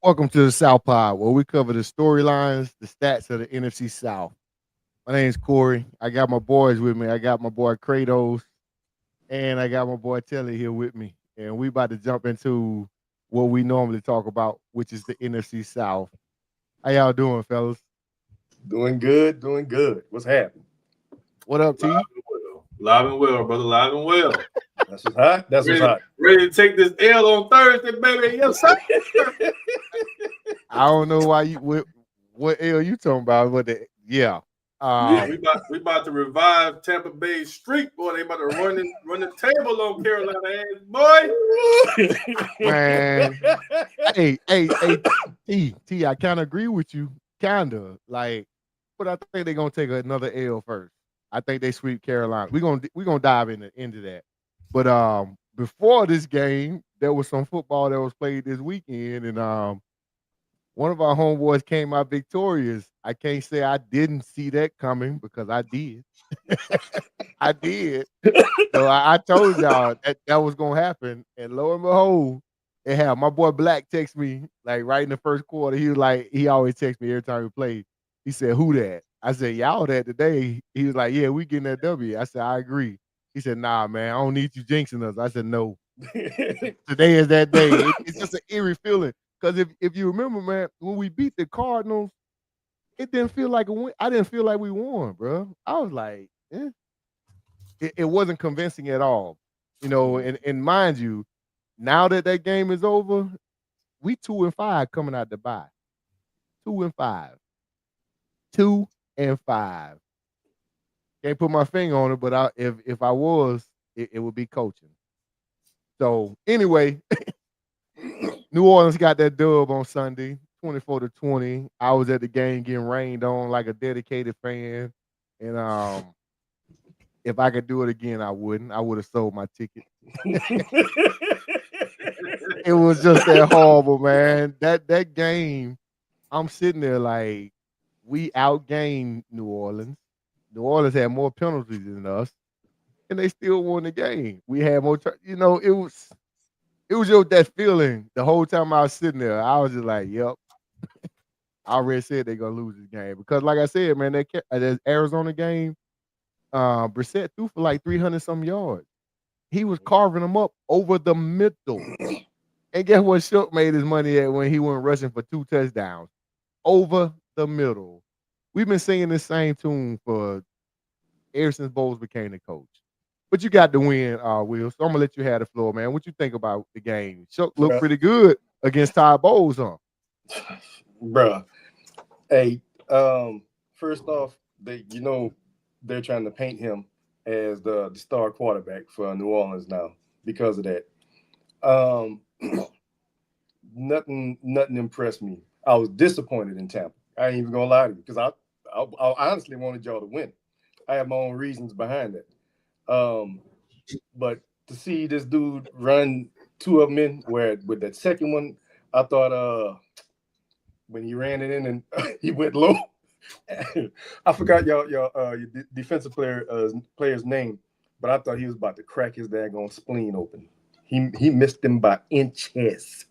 Welcome to the South Pod, where we cover the storylines, the stats of the NFC South. My name's Corey. I got my boys with me. I got my boy Kratos, and I got my boy Telly here with me. And we about to jump into what we normally talk about, which is the NFC South. How y'all doing, fellas? Doing good, doing good. What's happening? What up, Live T? and well. Live and well, brother. Live and well. That's what's hot. That's what's Ready, hot. ready to take this L on Thursday, baby. Yes, sir. I don't know why you what L you talking about, but yeah. Yeah, Um we about to revive Tampa Bay streak, boy. They about to run the table on Carolina ass, boy. man. Hey, T, I kinda agree with you. Kinda. Like, but I think they're gonna take another L first. I think they sweep Carolina. We're gonna dive into that. But before this game, there was some football that was played this weekend, and one of our homeboys came out victorious. I can't say I didn't see that coming because I did. I did. So I told y'all that was gonna happen, and lo and behold, it happened. My boy Black text me like right in the first quarter. He was like, he always texts me every time we play. He said, "Who that?" I said, "Y'all that today." He was like, "Yeah, we getting that W." I said, "I agree." He said, "Nah, man, I don't need you jinxing us." I said, "No, today is that day." It's just an eerie feeling because if you remember, man, when we beat the Cardinals, it didn't feel like a win. I didn't feel like we won, bro. I was like, eh. It wasn't convincing at all. And mind you, now that that game is over, we 2-5 coming out the bye. 2-5. 2-5. Can't put my finger on it, but if I was, it would be coaching. So anyway, New Orleans got that dub on Sunday, 24-20. I was at the game getting rained on like a dedicated fan. And if I could do it again, I wouldn't. I would have sold my ticket. It was just that horrible, man. That game, I'm sitting there like we outgained New Orleans. New Orleans had more penalties than us, and they still won the game. We had more, it was just that feeling the whole time I was sitting there. I was just like, "Yep." I already said they're gonna lose this game because, like I said, man, that Arizona game, Brissett threw for like 300 some yards. He was carving them up over the middle. And guess what Shook made his money at when he went rushing for 2 touchdowns? Over the middle. We've been singing this same tune for ever since Bowles became the coach. But you got the win, Will. So I'm gonna let you have the floor, man. What you think about the game? Shook looked Bruh, pretty good against Ty Bowles, huh? bruh. Hey, first off, they're trying to paint him as the star quarterback for New Orleans now because of that. Um, nothing impressed me. I was disappointed in Tampa. I ain't even gonna lie to you because I honestly wanted y'all to win. I have my own reasons behind it. Um, but to see this dude run two of them in, where with that second one, I thought when he ran it in and he went low. I forgot your defensive player's name, but I thought he was about to crack his daggone spleen open. He missed him by inches.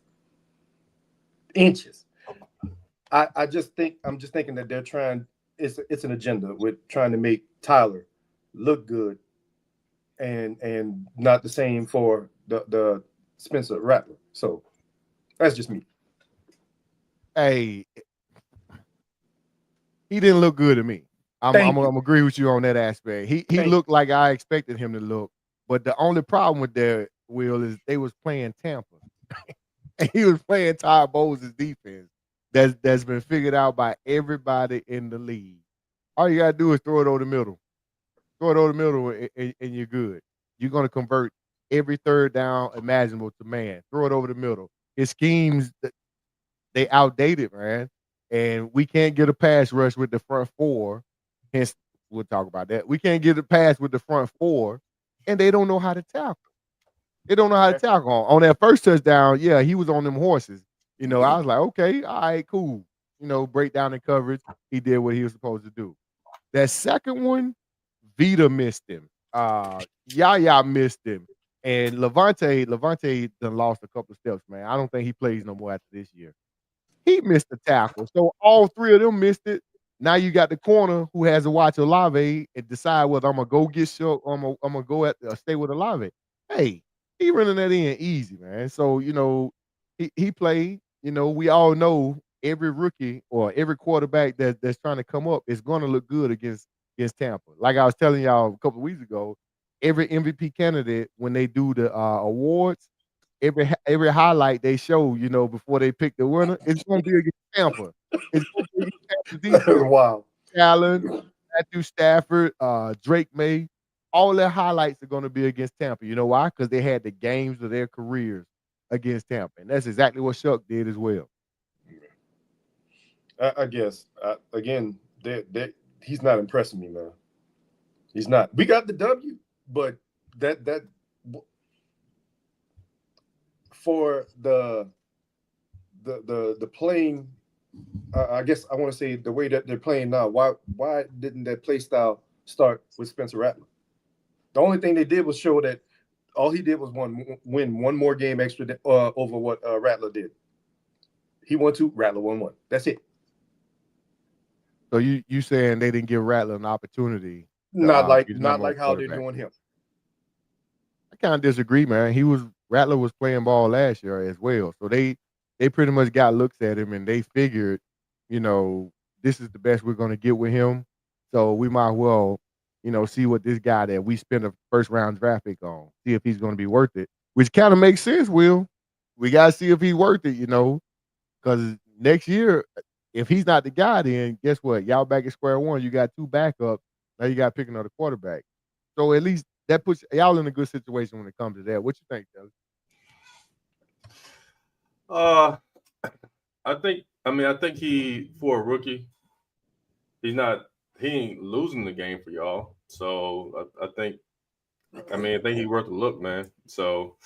Inches. I'm just thinking that they're trying. It's an agenda with trying to make Tyler look good and not the same for the Spencer Rattler. So that's just me. Hey, he didn't look good to me. I'm Thank you. gonna agree with you on that aspect. He Thank looked like I expected him to look, but the only problem with that, Will, is they was playing Tampa. And he was playing Todd Bowles' defense that's been figured out by everybody in the league. All you gotta do is throw it over the middle. Throw it over the middle, and you're good. You're gonna convert every third down imaginable to man. Throw it over the middle. His schemes, they outdated, man. And we can't get a pass rush with the front four. Hence, we'll talk about that. We can't get a pass with the front four, and they don't know how to tackle. They don't know how to you. tackle. On that first touchdown, yeah, he was on them horses. I was like, okay, all right, cool. Break down in coverage. He did what he was supposed to do. That second one, Vita missed him. Yaya missed him. And Levante done lost a couple of steps, man. I don't think he plays no more after this year. he missed the tackle. So all three of them missed it. Now you got the corner who has to watch Olave and decide whether I'm gonna go get Shook or I'm gonna go at stay with Olave. Hey, he running that in easy, man. So he played. We all know every rookie or every quarterback that's trying to come up is going to look good against Tampa. Like I was telling y'all a couple of weeks ago, every MVP candidate when they do the awards, every highlight they show, before they pick the winner, it's going to be against Tampa. It's going to be against Tampa That's defense. wild. Allen, Matthew Stafford, Drake May, all their highlights are going to be against Tampa. You know why? Because they had the games of their careers against Tampa, and that's exactly what Shuck did as well. I guess again, he's not impressing me, man. He's not. We got the W, but that for the playing. I guess I want to say the way that they're playing now. Why didn't that play style start with Spencer Rattler? The only thing they did was show that all he did was win one more game extra over what Rattler did. He won 2, Rattler won 1. That's it. So you saying they didn't give Rattler an opportunity? Not like how they're doing him. I kind of disagree, man. Rattler was playing ball last year as well, so they pretty much got looks at him and they figured, this is the best we're going to get with him. So we might as well, see what this guy that we spent a first round draft pick on, see if he's going to be worth it. Which kind of makes sense, Will. We got to see if he's worth it, because next year, if he's not the guy, then guess what? Y'all back at square one. You got 2 backups. Now you got to pick another quarterback. So at least that puts y'all in a good situation when it comes to that. What you think, Kelly? I think he, for a rookie, he ain't losing the game for y'all. So I think he's worth a look, man. So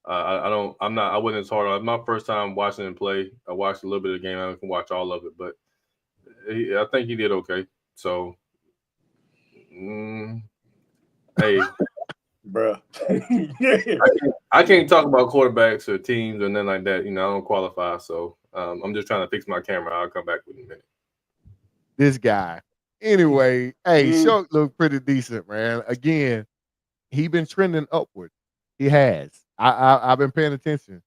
I wasn't as hard on. It's my first time watching him play. I watched a little bit of the game. I can watch all of it, but I think he did okay. So, hey, bruh. I can't talk about quarterbacks or teams or nothing like that. I don't qualify. So I'm just trying to fix my camera. I'll come back with a minute. This guy. Anyway, hey, Shuck looked pretty decent, man. Again, he been trending upward. He has. I've been paying attention,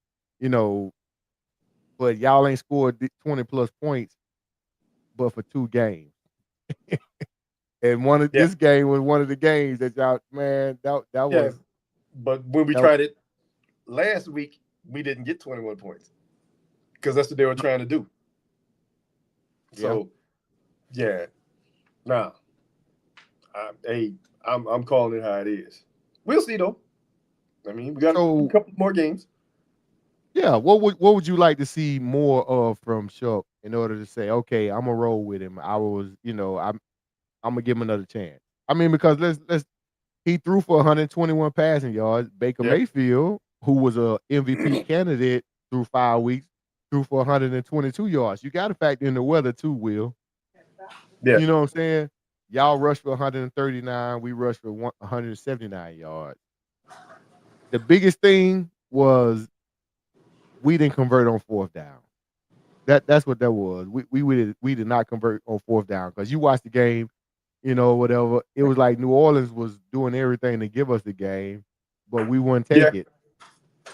but y'all ain't scored 20 plus points, but for 2 games. And this game was one of the games that y'all, man, that was. But when we tried it last week, we didn't get 21 points because that's what they were trying to do. So, nah. I'm calling it how it is. We'll see though. We got a couple more games. Yeah, what would you like to see more of from Shuck in order to say, okay, I'm gonna roll with him? I'm gonna give him another chance. Because he threw for 121 passing yards. Baker Mayfield, who was a MVP candidate through 5 weeks, threw for 122 yards. You got to factor in the weather too, Will. Yeah. You know what I'm saying? Y'all rushed for 139. We rushed for 179 yards. The biggest thing was we didn't convert on 4th down. That's what that was. We did not convert on 4th down because you watched the game, whatever. It was like New Orleans was doing everything to give us the game, but we wouldn't take it.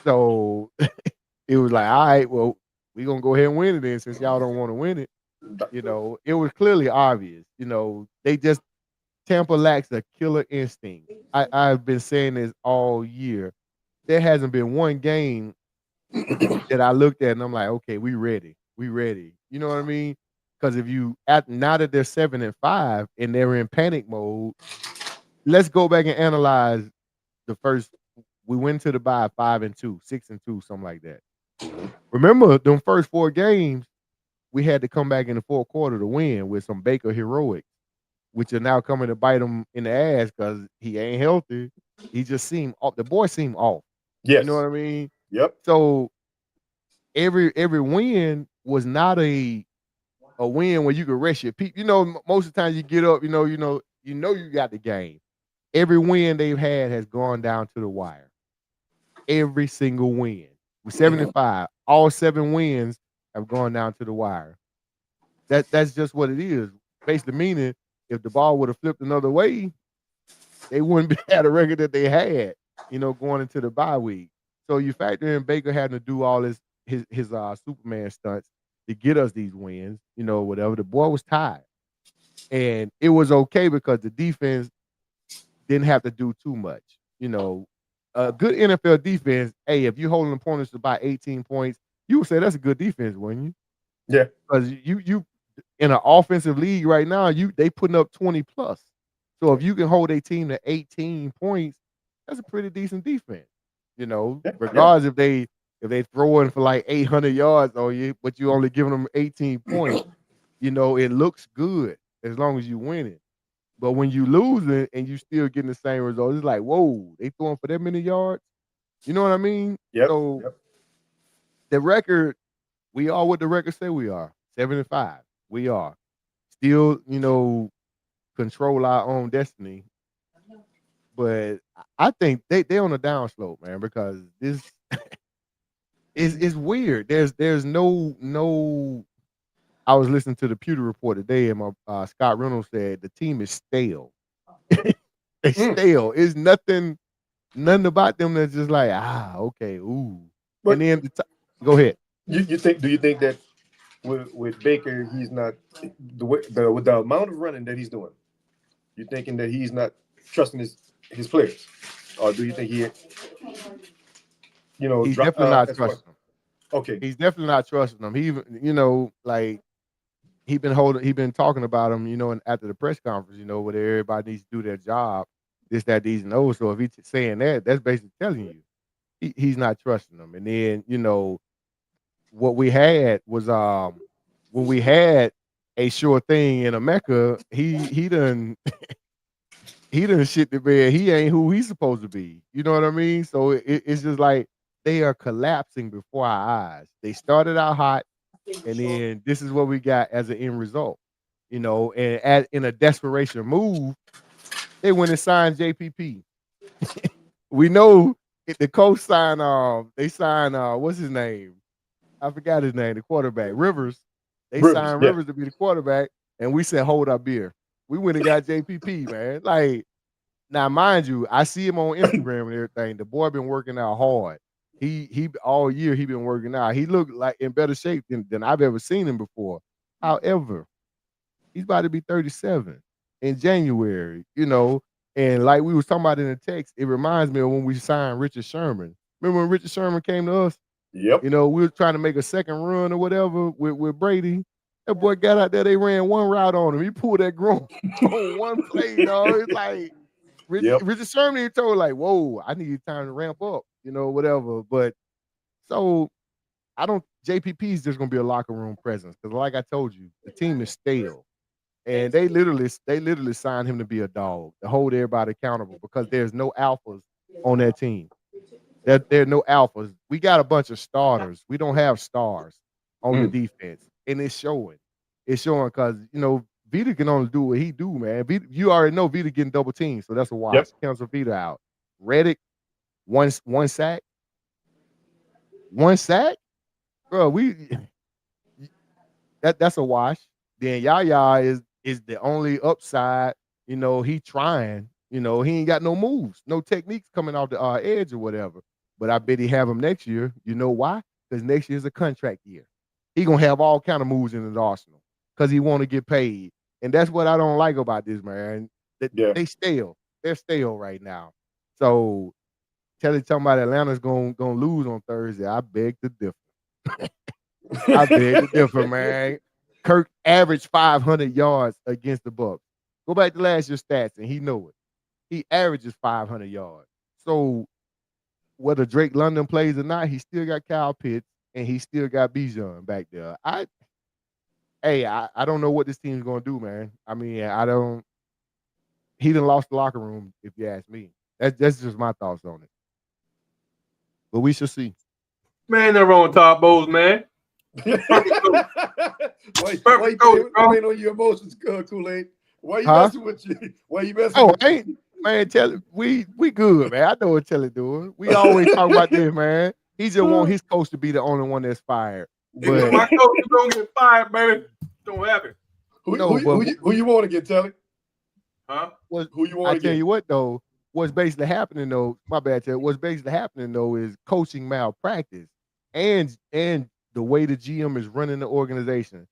So it was like, all right, well, we're going to go ahead and win it then since y'all don't want to win it. It was clearly obvious. Tampa lacks a killer instinct. I've been saying this all year. There hasn't been one game that I looked at and I'm like, okay, we ready. We ready. You know what I mean? Because now that they're 7-5 and they're in panic mode, let's go back and analyze the first. We went to the bye 5-2, 6-2, something like that. Remember, them first 4 games, we had to come back in the 4th quarter to win with some Baker heroics, which are now coming to bite him in the ass because he ain't healthy. He just seemed off. The boy seemed off. Yes. You know what I mean? Yep. So every win was not a win where you could rest your people. Most of the time you get up, you got the game. Every win they've had has gone down to the wire. Every single win. With 75, all 7 wins have gone down to the wire. That's just what it is. Basically meaning if the ball would have flipped another way, they wouldn't be at a record that they had, going into the bye week. So you factor in Baker having to do all his Superman stunts to get us these wins, whatever. The boy was tired. And it was okay because the defense didn't have to do too much. A good NFL defense, hey, if you're holding opponents to about 18 points, you would say that's a good defense, wouldn't you? Yeah. Because you in an offensive league right now, they putting up 20 plus. So if you can hold a team to 18 points, that's a pretty decent defense. Regardless if they throw in for like 800 yards on you, but you only giving them 18 points, it looks good as long as you win it. But when you lose it and you still getting the same results, it's like, whoa, they throwing for that many yards. You know what I mean? Yep. So the record, we are what the record say we are. 7-5. We are. Still, control our own destiny. But I think they on a downslope, man, because this is weird. There's no I was listening to the Pewter Report today, and my Scott Reynolds said the team is stale. They stale. It's nothing about them that's just like, okay, ooh. But and then go ahead. Do you think that with Baker, he's not with the amount of running that he's doing, you thinking that he's not trusting his players, or do you think he's definitely not trusting them? Okay, he's definitely not trusting them. He even he been talking about them, and after the press conference, where everybody needs to do their job, this, that, these, and those. So if he's saying that, that's basically telling you he's not trusting them. And then what we had was when we had a sure thing in America, he done he done shit the bed. He ain't who he's supposed to be. You know what I mean? So it's just like they are collapsing before our eyes. They started out hot, and then this is what we got as an end result. And in a desperation move, they went and signed JPP. We know the coach signed. They signed. What's his name? I forgot his name. The quarterback, Rivers. They signed Rivers to be the quarterback, and we said, "Hold our beer." We went and got JPP, man. Like, now, mind you, I see him on Instagram and everything. The boy been working out hard. He all year he been working out. He looked like in better shape than I've ever seen him before. However, he's about to be 37 in January, And like we was talking about in the text, it reminds me of when we signed Richard Sherman. Remember when Richard Sherman came to us? Yep. We were trying to make a second run or whatever with Brady. That boy got out there, they ran one route on him. He pulled that groin on one play, dog. It's like Richard Sherman told like, whoa, I need time to ramp up, whatever. But so JPP is just gonna be a locker room presence because, like I told you, the team is stale, and they literally signed him to be a dog to hold everybody accountable because there's no alphas on that team. There are no alphas. We got a bunch of starters. We don't have stars on the defense, and it's showing. It's showing because Vita can only do what he do, man. You already know Vita getting double teamed, so that's a wash. Cancel Vita out. Reddick, one sack. One sack? Bro, that's a wash. Then Yaya is the only upside. He trying. He ain't got no moves, no techniques coming off the edge or whatever. But I bet he have him next year. You know why? Because next year is a contract year. He gonna have all kind of moves in his arsenal because he want to get paid. And that's what I don't like about this, man. They stale. They're stale right now. So telling somebody Atlanta's gonna lose on Thursday, I beg to differ. I beg to differ, man. Kirk averaged 500 yards against the Bucs. Go back to last year's stats, and he know it. He averages 500 yards. So whether Drake London plays or not, he still got Kyle Pitts, and he still got Bijan back there. I don't know what this team's gonna do, man. I mean, he done lost the locker room, if you ask me. That's just my thoughts on it. But we shall see. Man, they're wrong with Todd Bowles, man. Why you on your emotions, Kool-Aid? Why you messing with you? Why you messing with you? Man, tell it we good, man. I know what Telly doing. We always talk about this, man. He just want his coach to be the only one that's fired. If my coach is gonna get fired, baby, don't happen. Who you want to get, Telly? Huh? Who you want I to tell get? you what though, what's basically happening though, my bad, Ted, what's basically happening though is coaching malpractice and the way the GM is running the organization.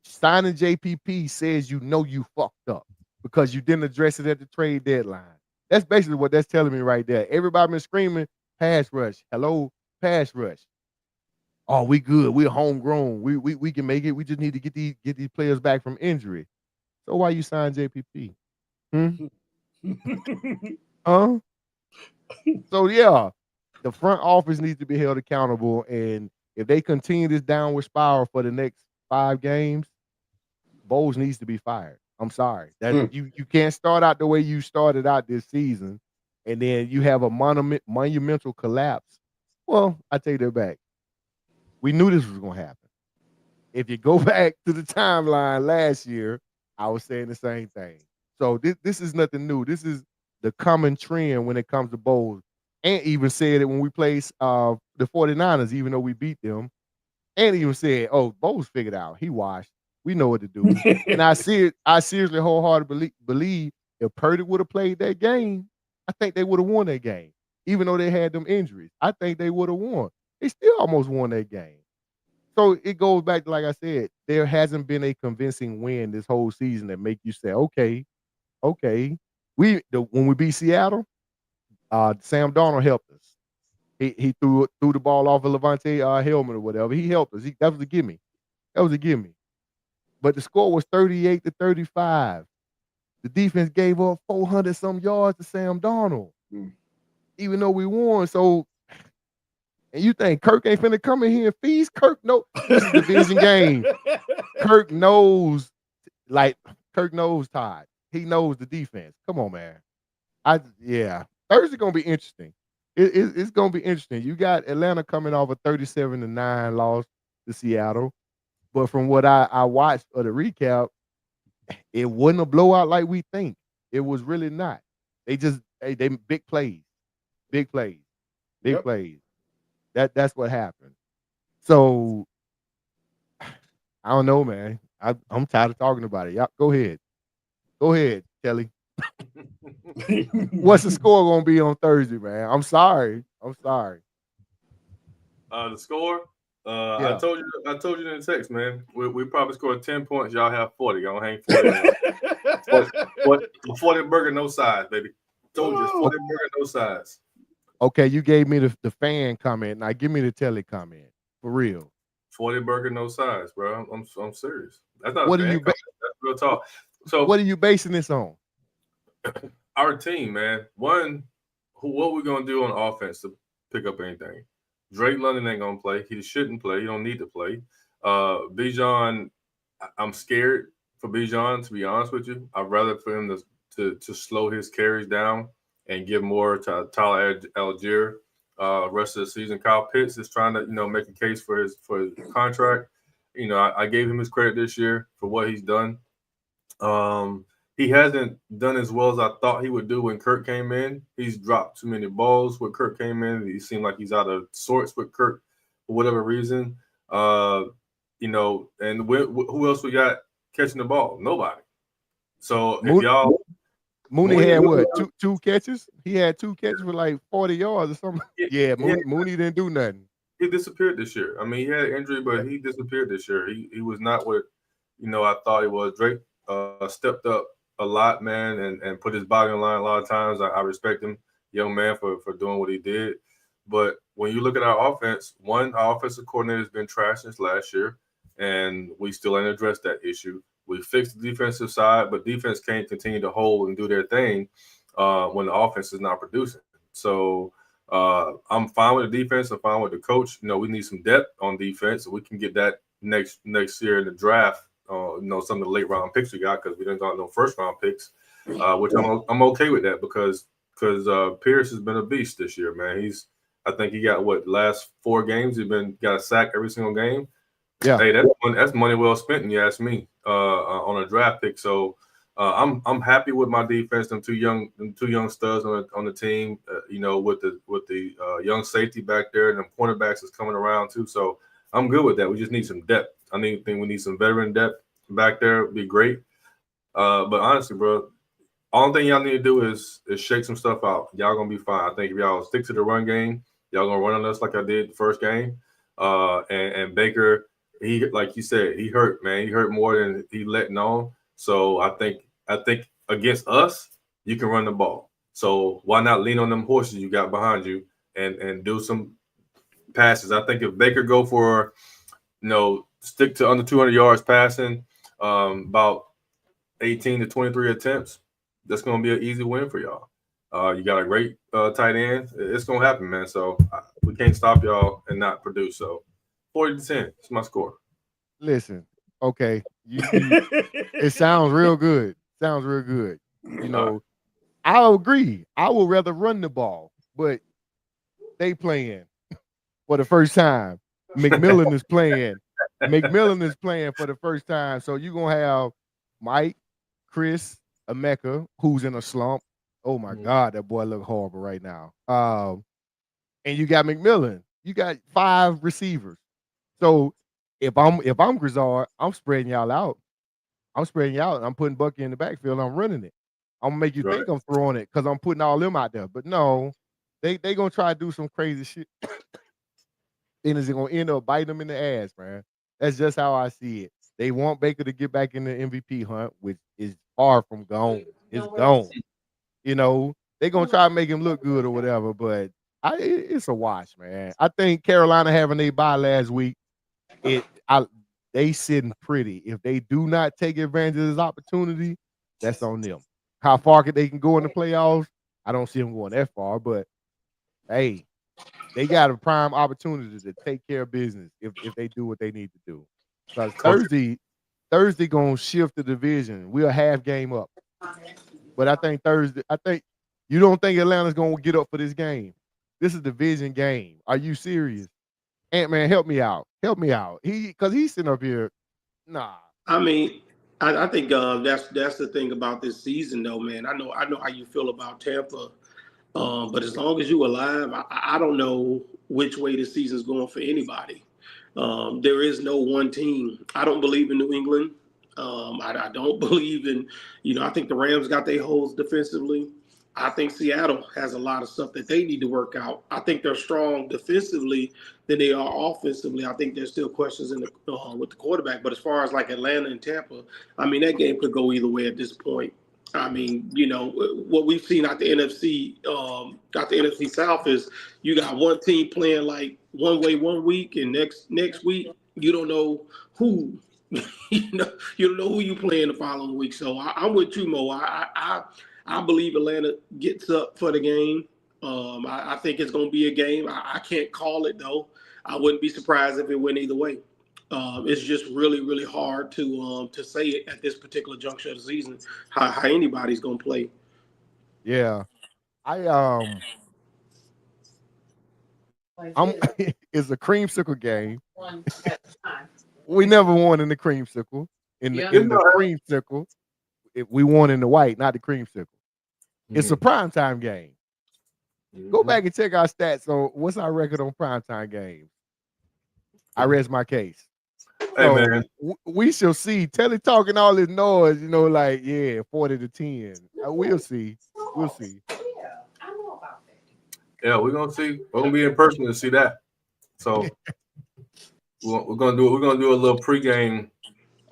Signing JPP says you know you fucked up because you didn't address it at the trade deadline. That's basically what that's telling me right there. Everybody been screaming pass rush. Hello, pass rush. Oh, we good. We're homegrown. We can make it. We just need to get these players back from injury. So why you sign JPP? Huh? So yeah, the front office needs to be held accountable. And if they continue this downward spiral for the next 5 games, Bowles needs to be fired. I'm sorry. That you can't start out the way you started out this season, and then you have a monumental collapse. Well, I take that back. We knew this was gonna happen. If you go back to the timeline last year, I was saying the same thing. So this is nothing new. This is the common trend when it comes to Bowles. And even said it when we played the 49ers, even though we beat them. And even said, "Oh, Bowles figured out. He washed. We know what to do." And I see it. I seriously wholeheartedly believe if Purdy would have played that game, I think they would have won that game. Even though they had them injuries, I think they would have won. They still almost won that game. So it goes back to, like I said, there hasn't been a convincing win this whole season that make you say, okay. When we beat Seattle, Sam Darnold helped us. He threw the ball off of Levante helmet or whatever. He helped us. That was a gimme. That was a gimme. But the score was 38-35. The defense gave up 400 some yards to Sam Darnold, even though we won. So, and you think Kirk ain't finna come in here and feast? Kirk, no, this is a division game. Kirk knows Todd. He knows the defense. Come on, man. Thursday gonna be interesting. It's gonna be interesting. You got Atlanta coming off a 37-9 loss to Seattle, but from what I watched of the recap, it wasn't a blowout like we think. It was really not. They big plays, big plays, big plays. That's what happened. So I don't know, man. I'm tired of talking about it. Y'all, go ahead, Kelly. What's the score gonna be on Thursday, man? I'm sorry. The score. Yeah. I told you in the text, man. We probably scored 10 points. Y'all have 40. Y'all hang 40. 40 burger, no size, baby. Told you, 40 burger, no size. Okay, you gave me the fan comment. Now give me the Telly comment. For real. 40 burger, no size, bro. I'm serious. That's not What a are fan you comment. That's real talk. So what are you basing this on? Our team, man. One, what we're gonna do on offense to pick up anything. Drake London ain't gonna play. He shouldn't play. He don't need to play. Bijan, I'm scared for Bijan, to be honest with you. I'd rather for him to slow his carries down and give more to Tyler Algier rest of the season. Kyle Pitts is trying to, make a case for his contract. I gave him his credit this year for what he's done. He hasn't done as well as I thought he would do when Kirk came in. He's dropped too many balls when Kirk came in. He seemed like he's out of sorts with Kirk for whatever reason. And who else we got catching the ball? Nobody. So if y'all Mooney had what? Two catches? He had 2 catches for like 40 yards or something. Yeah, Mooney didn't do nothing. He disappeared this year. I mean, he had an injury, but he disappeared this year. He was not what I thought he was. Drake stepped up a lot, man, and put his body on line a lot of times. I respect him, young man, for doing what he did. But when you look at our offense, our offensive coordinator has been trash since last year, and we still ain't addressed that issue. We fixed the defensive side, but defense can't continue to hold and do their thing when the offense is not producing. So I'm fine with the defense. I'm fine with the coach. We need some depth on defense, so we can get that next year in the draft. Some of the late round picks we got because we didn't got no first round picks, which I'm okay with that because Pierce has been a beast this year, man. I think he got last 4 games he's got a sack every single game. Yeah. Hey, that's money well spent, and you ask me on a draft pick. So I'm happy with my defense. Them two young studs on the team. With the young safety back there, and them cornerbacks is coming around too. So I'm good with that. We just need some depth. Think we need some veteran depth back there. Would be great. But honestly, bro, only thing y'all need to do is shake some stuff out. Y'all gonna be fine. I think if y'all stick to the run game, y'all gonna run on us like I did the first game. And Baker, he like you said, he hurt, man. He hurt more than he letting on. So I think against us, you can run the ball. So why not lean on them horses you got behind you and do some passes? I think if Baker go for, stick to under 200 yards passing, about 18 to 23 attempts, that's going to be an easy win for y'all. You got a great tight end. It's going to happen, man. So we can't stop y'all and not produce. So 40 to 10 is my score. Listen, okay, it sounds real good. Sounds real good. I'll agree. I would rather run the ball, but they playing for the first time. McMillan is playing. McMillan is playing for the first time. So you're going to have Mike, Chris, Emeka, who's in a slump. Oh, my God, that boy look horrible right now. And you got McMillan. You got 5 receivers. So if I'm Grizzard, I'm spreading y'all out. I'm putting Bucky in the backfield. I'm running it. I'm going to make you think I'm throwing it because I'm putting all them out there. But no, they going to try to do some crazy shit. And it's going to end up biting them in the ass, man. That's just how I see it. They want Baker to get back in the MVP hunt, which is far from gone. It's gone. They're going to try to make him look good or whatever, but it's a wash, man. I think Carolina having a bye last week, they sitting pretty. If they do not take advantage of this opportunity, that's on them. How far they can go in the playoffs, I don't see them going that far, but hey, they got a prime opportunity to take care of business if they do what they need to do. Because Thursday gonna shift the division. We're a half game up. But I think you don't think Atlanta's gonna get up for this game. This is a division game. Are you serious? Ant-Man, help me out. Because he's sitting up here. Nah. I mean, I think that's the thing about this season, though, man. I know how you feel about Tampa, but as long as you alive, I don't know which way the season's going for anybody. There is no one team. I don't believe in New England. I don't believe in, I think the Rams got their holes defensively. I think Seattle has a lot of stuff that they need to work out. I think they're strong defensively than they are offensively. I think there's still questions in with the quarterback. But as far as like Atlanta and Tampa, I mean, that game could go either way at this point. I mean, what we've seen out the NFC South is you got one team playing like one way one week, and next week you don't know who. You don't know who you playing the following week. So I'm with you, Mo. I believe Atlanta gets up for the game. I think it's going to be a game. I can't call it, though. I wouldn't be surprised if it went either way. It's just really, really hard to say it at this particular juncture of the season how anybody's going to play. Yeah, it's a creamsicle game. We never won in the creamsicle. In the creamsicle, we won in the white, not the creamsicle. It's a primetime game. Go back and check our stats on what's our record on primetime games. I rest my case. Hey, man. We shall see. Telly talking all this noise, 40 to 10. We'll see. We'll see. Yeah, I know about that. Yeah, we're gonna see. We're gonna be in person to see that. So we're gonna do a little pregame.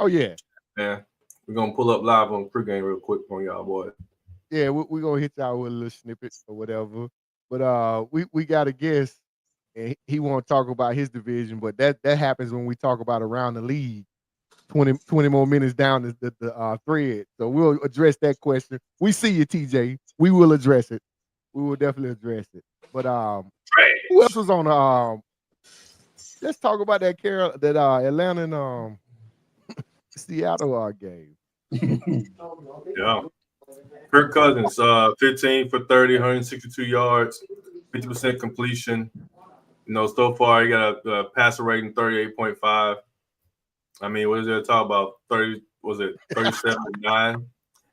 Oh yeah. Yeah. We're gonna pull up live on pregame real quick on y'all, boy. Yeah, we're gonna hit y'all with a little snippet or whatever. But we got a guest, and he won't talk about his division, but that happens when we talk about around the league. 20 more minutes down the thread. So we'll address that question. We see you, TJ. We will address it. We will definitely address it. But who else was on let's talk about that Atlanta and Seattle game. Yeah. Kirk Cousins, 15 for 30, 162 yards, 50% completion. So far he got a passer rating 38.5. I mean, what is there to talk about? 37-9?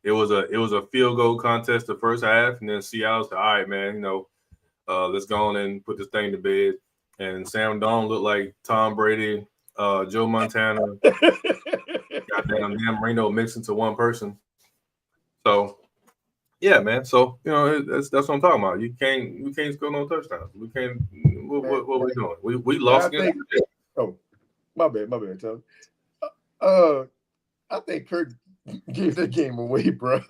It was a field goal contest the first half, and then Seattle said, all right, man, let's go on and put this thing to bed. and Sam Darnold looked like Tom Brady, Joe Montana, goddamn Dan Marino mixed into one person. So yeah, man. So that's what I'm talking about. We can't score no touchdowns. We can't. What we doing? We lost against. Oh, my bad, Tell. I think Kirk gave that game away, bro.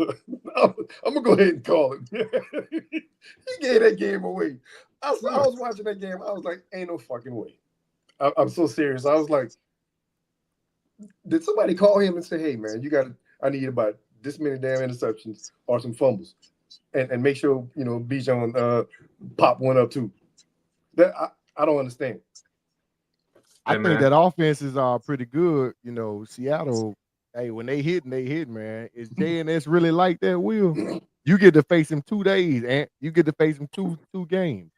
I'm gonna go ahead and call it. He gave that game away. I was watching that game. I was like, ain't no fucking way. I'm so serious. I was like, did somebody call him and say, hey man, I need about this many damn interceptions or some fumbles, and make sure Bijan pop one up too. That I don't understand. I think that offenses are pretty good. Seattle, hey, when they hit, man. Is JNS really like that, Will? You get to face him 2 days, and you get to face him two games.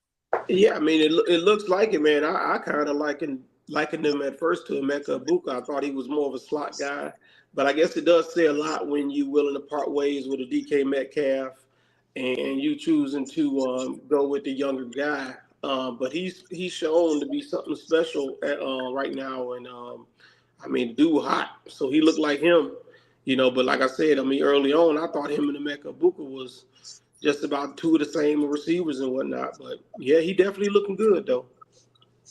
Yeah, I mean, it looks like it, man. I kind of likened him at first to Emeka Ibuka. I thought he was more of a slot guy, but I guess it does say a lot when you're willing to part ways with a DK Metcalf and you choosing to go with the younger guy. But he's shown to be something special right now, and I mean, dude hot. So he looked like him, But like I said, I mean, early on, I thought him and Emeka Ibuka was just about two of the same receivers and whatnot. But yeah, he definitely looking good though.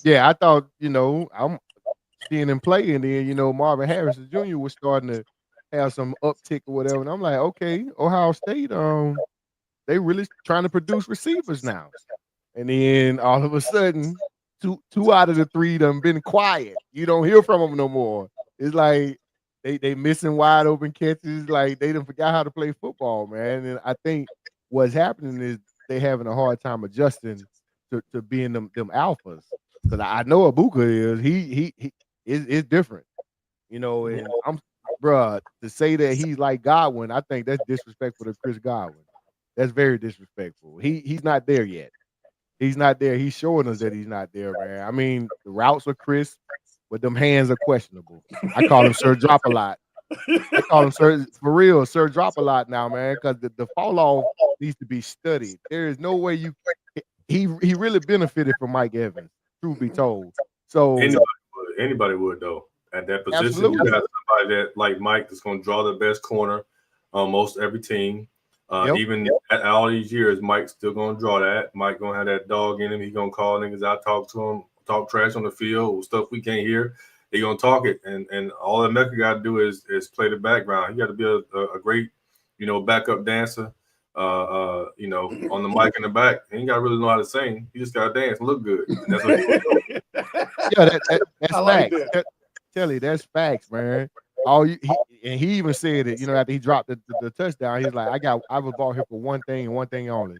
Yeah, I thought, I'm seeing him play, and then, Marvin Harrison Jr. was starting to have some uptick or whatever. And I'm like, okay, Ohio State, they really trying to produce receivers now. And then all of a sudden, two out of the three done been quiet. You don't hear from them no more. It's like they missing wide open catches. Like they done forgot how to play football, man. And I think what's happening is they having a hard time adjusting to being them alphas. Because I know Ibuka is he is different, And I'm bruh, to say that he's like Godwin, I think that's disrespectful to Chris Godwin. That's very disrespectful. He's not there yet. He's not there. He's showing us that he's not there, man. I mean, the routes are crisp, but them hands are questionable. I call him Sir Drop a Lot. I call him Sir Drop a Lot now, man, because the fall off needs to be studied. There is no way he really benefited from Mike Evans, truth be told. So anybody would though. At that position, absolutely. You got somebody that like Mike that's going to draw the best corner on most every team. Even at all these years, Mike's still going to draw that. Mike going to have that dog in him. He's going to call niggas out, talk to him, talk trash on the field, stuff we can't hear. He going to talk it. And all that Mecca got to do is play the background. He got to be a great, backup dancer, on the mic in the back. He ain't got to really know how to sing. He just got to dance and look good. And that's what he do. Yeah, that's facts. Tell you, that's facts, man. He even said it, after he dropped the touchdown, he's like, I was brought here for one thing and one thing only,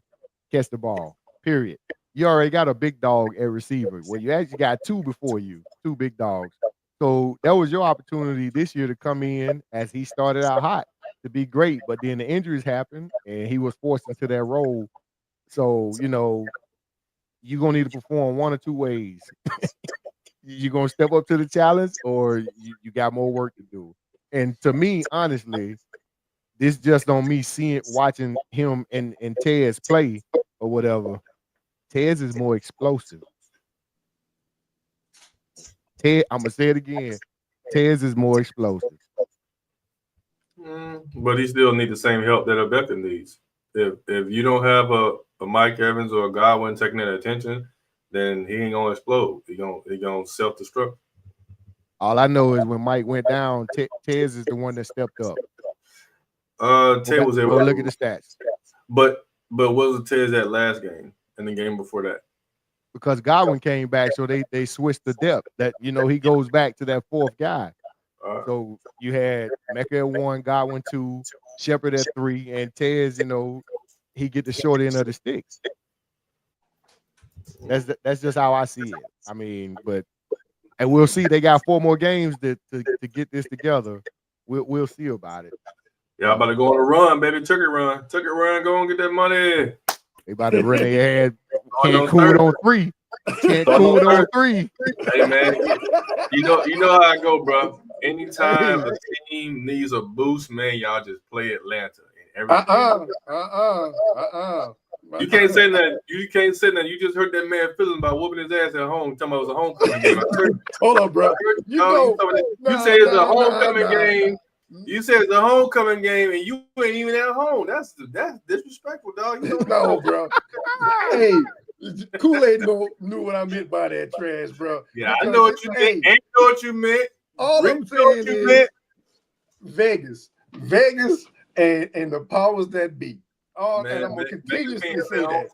catch the ball. Period. You already got a big dog at receiver. Well, you actually got two before you, two big dogs. So that was your opportunity this year to come in as he started out hot to be great, but then the injuries happened and he was forced into that role. So, you're gonna need to perform one or two ways. You're gonna step up to the challenge, or you got more work to do. And to me, honestly, this just on me watching him and Tez play or whatever. Tez is more explosive. I'm gonna say it again. Tez is more explosive. But he still needs the same help that Rebecca needs. If you don't have a Mike Evans or a Godwin taking that attention, then he ain't gonna explode. He gonna self-destruct. All I know is when Mike went down, Tez is the one that stepped up. Tez was able to look at the stats. But what was Tez that last game and the game before that? Because Godwin came back, so they switched the depth. That he goes back to that fourth guy. So you had Mecca at 1, Godwin 2, Shepard at 3, and Tez, he get the short end of the sticks. That's just how I see it. I mean, and we'll see. They got 4 more games to get this together. We'll see about it. Yeah, about to go on a run, baby. Turkey run, go and get that money. They about to run their head. Cancun on 3. Cancun on 3. Hey man, you know how I go, bro. Anytime a team needs a boost, man, y'all just play Atlanta. You can't say that. You can't say that. You just hurt that man feeling about whooping his ass at home. Talking about it was a homecoming game. Hold on, bro. You say it's a homecoming game. You said it's a homecoming game, and you ain't even at home. That's disrespectful, dog. You don't know, bro. Hey, Kool-Aid knew what I meant by that trash, bro. Yeah, because I know what you meant. I know what you meant. All I'm saying is Vegas, and the powers that be. Oh, man, and I'm gonna continuously say that.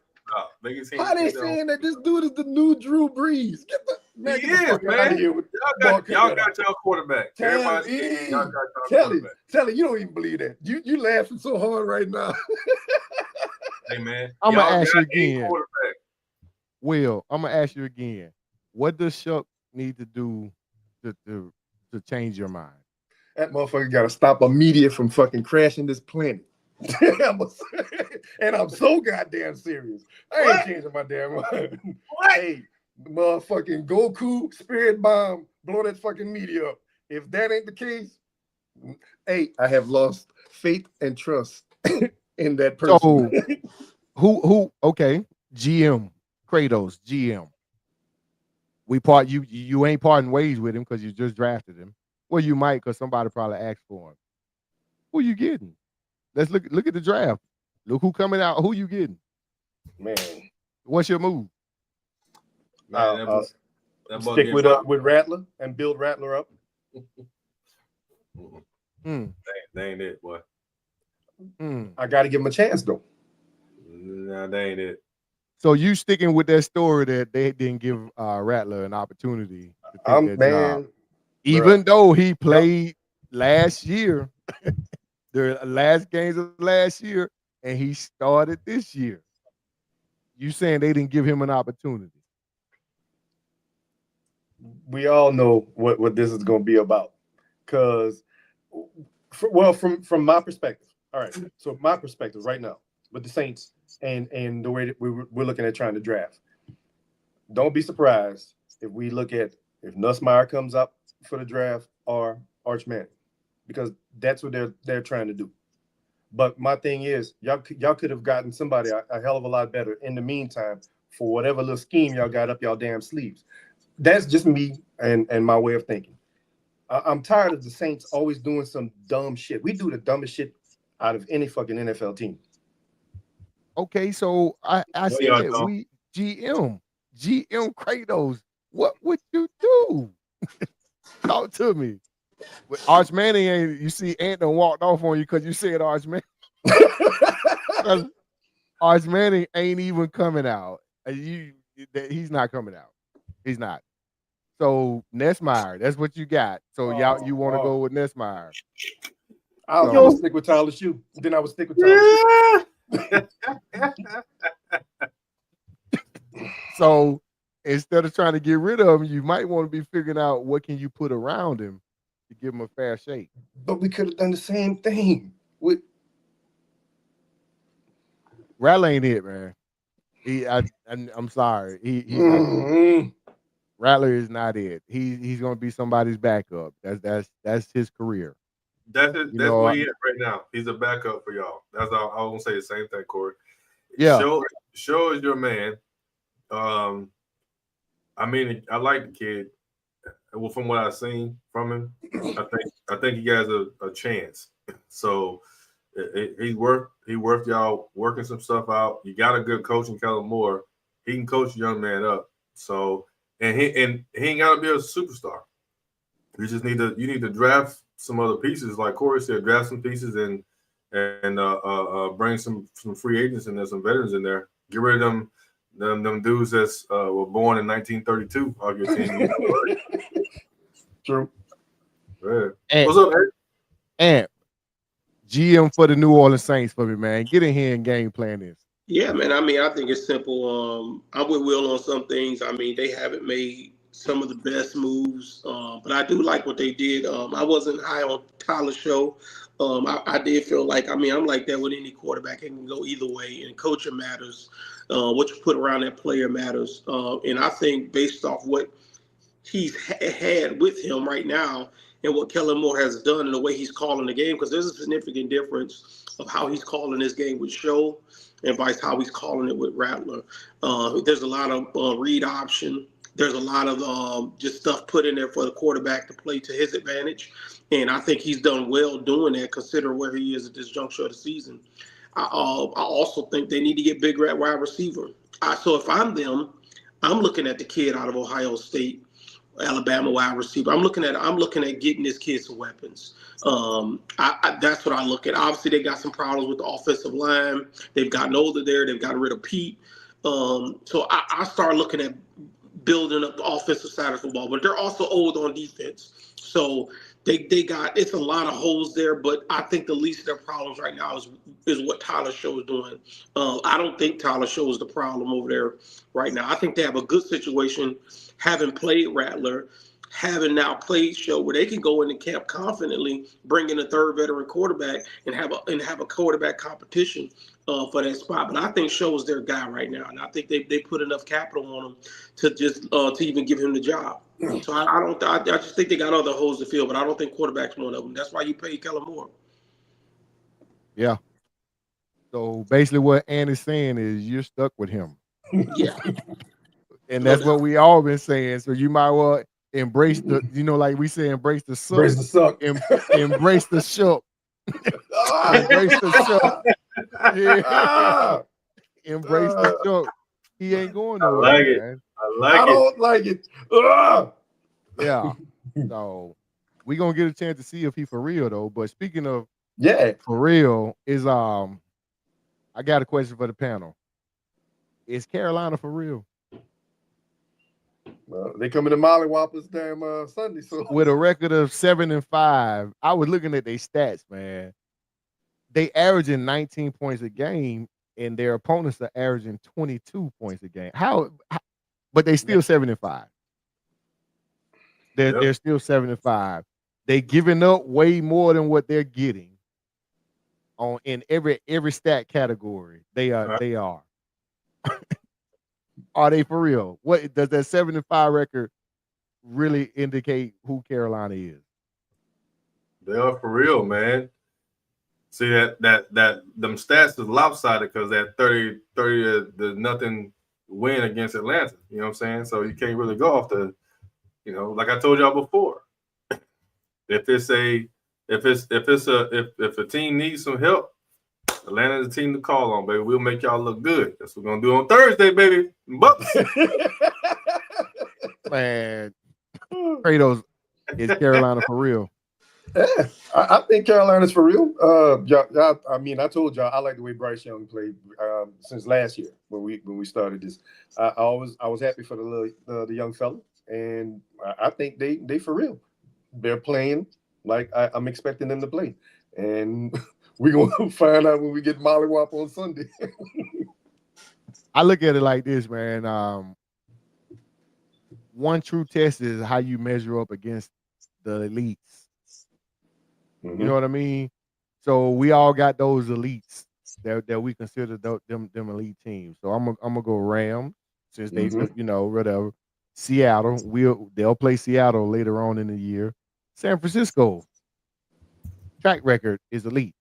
How they saying that this dude is the new Drew Brees? Get the man, he is, man. Out of here with y'all got y'all quarterback. Tell it. You don't even believe that. You laughing so hard right now. Hey man, I'm gonna ask you again. Will, I'm gonna ask you again. What does Shuck need to do to change your mind? That motherfucker got to stop immediate from fucking crashing this planet. And I'm so goddamn serious. I ain't changing my damn mind. Hey, motherfucking Goku Spirit Bomb, blow that fucking media up. If that ain't the case, hey, I have lost faith and trust in that person. So, who? Okay, GM Kratos, GM. You ain't parting ways with him because you just drafted him. Well, you might because somebody probably asked for him. Who you getting? Let's look at the draft. Look who coming out. Who you getting? Man, what's your move? Man, stick with Rattler and build Rattler up. That ain't it, boy. I got to give him a chance though. Nah, that ain't it. So you sticking with that story that they didn't give Rattler an opportunity to take that job, even though he played last year. The last games of last year, and he started this year. You saying they didn't give him an opportunity? We all know what this is going to be about, because, from my perspective. All right, so my perspective right now with the Saints and the way that we're looking at trying to draft. Don't be surprised if we look at if Nussmeier comes up for the draft or Arch Manning, because that's what they're trying to do. But my thing is, y'all could have gotten somebody a hell of a lot better in the meantime for whatever little scheme y'all got up y'all damn sleeves. That's just me and my way of thinking. I'm tired of the Saints always doing some dumb shit. We do the dumbest shit out of any fucking NFL team. Okay, so I said we GM Kratos. What would you do? Talk to me. Arch Manning ain't. You see, Ant done walked off on you because you said Arch Manning. Arch Manning ain't even coming out. He's not coming out. He's not. So Nussmeier, that's what you got. So you want to go with Nussmeier? I was gonna stick with Tyler Shoe. Then I would stick with Tyler Shoe. So instead of trying to get rid of him, you might want to be figuring out what can you put around him to give him a fair shake. But we could have done the same thing with Rattler ain't it, man. I'm sorry. Rattler is not it. He's gonna be somebody's backup. That's his career. That's where he is right now. He's a backup for y'all. That's all. I was gonna say the same thing, Corey. Yeah. Show is your man. I mean, I like the kid. Well, from what I've seen from him, I think he has a chance. So he's worth y'all working some stuff out. You got a good coach in Kellen Moore. He can coach a young man up. So and he ain't gotta be a superstar. You just need to draft some other pieces, like Corey said, draft some pieces and bring some free agents in there, some veterans in there. Get rid of them dudes that were born in 1932 off your team. True. Yeah. What's up, Ed? And GM for the New Orleans Saints for me, man. Get in here and game plan this. Yeah, man. I mean, I think it's simple. I'm with Will on some things. I mean, they haven't made some of the best moves, but I do like what they did. I wasn't high on Tyler Show. I did feel like, I mean, I'm like that with any quarterback. It can go either way, and coaching matters. What you put around that player matters. And I think based off what he's had with him right now, and what Kellen Moore has done and the way he's calling the game, because there's a significant difference of how he's calling this game with Show and vice how he's calling it with Rattler. There's a lot of read option. There's a lot of just stuff put in there for the quarterback to play to his advantage. And I think he's done well doing that, considering where he is at this juncture of the season. I also think they need to get bigger at wide receiver. So if I'm them, I'm looking at the kid out of Ohio State, Alabama wide receiver. I'm looking at getting this kid some weapons. That's what I look at. Obviously, they got some problems with the offensive line. They've gotten older there. They've gotten rid of Pete. So I start looking at building up the offensive side of the ball. But they're also old on defense. So they got, it's a lot of holes there, but I think the least of their problems right now is what Tyler Show is doing. I don't think Tyler Show is the problem over there right now. I think they have a good situation, having played Rattler, having now played Show, where they can go into camp confidently, bring in a third veteran quarterback, and have a quarterback competition for that spot. But I think Show is their guy right now, and I think they put enough capital on him to just to even give him the job. So I just think they got other holes to fill, but I don't think quarterback's one of them. That's why you pay Kellen Moore. Yeah. So basically, what Ann is saying is you're stuck with him. Yeah. And that's what we all been saying. So you might well embrace the, like we say, embrace the suck. Embrace the suck. Embrace the shook. Embrace the shook. Yeah. Embrace the shook. He ain't going nowhere. I like it. Man. I don't like it. Yeah. So we gonna get a chance to see if he for real though. But speaking of for real, is I got a question for the panel. Is Carolina for real? Well, they coming to Molly Whoppers damn Sunday. So with a record of 7-5, I was looking at their stats, man. They averaging 19 points a game, and their opponents are averaging 22 points a game. But they still 7-5. They're still 7-5. They giving up way more than what they're getting in every stat category. They are. Are they for real? What does that 7-5 record really indicate who Carolina is? They are for real, man. See that them stats is lopsided because that 30 the nothing win against Atlanta. You know what I'm saying? So you can't really go off the, like I told y'all before. If a team needs some help, Atlanta's the team to call on, baby. We'll make y'all look good. That's what we're gonna do on Thursday, baby. Bucks. Man, Kratos, is Carolina for real? Yeah, I think Carolina's for real. I mean, I told y'all I like the way Bryce Young played since last year when we started this. I was happy for the young fella, and I think they for real. They're playing like I'm expecting them to play, and we're gonna find out when we get Molly Whop on Sunday. I look at it like this, man. One true test is how you measure up against the elites. You know what I mean? So we all got those elites that we consider them elite teams. So I'm gonna go Rams since they whatever. Seattle, they'll play Seattle later on in the year. San Francisco track record is elite.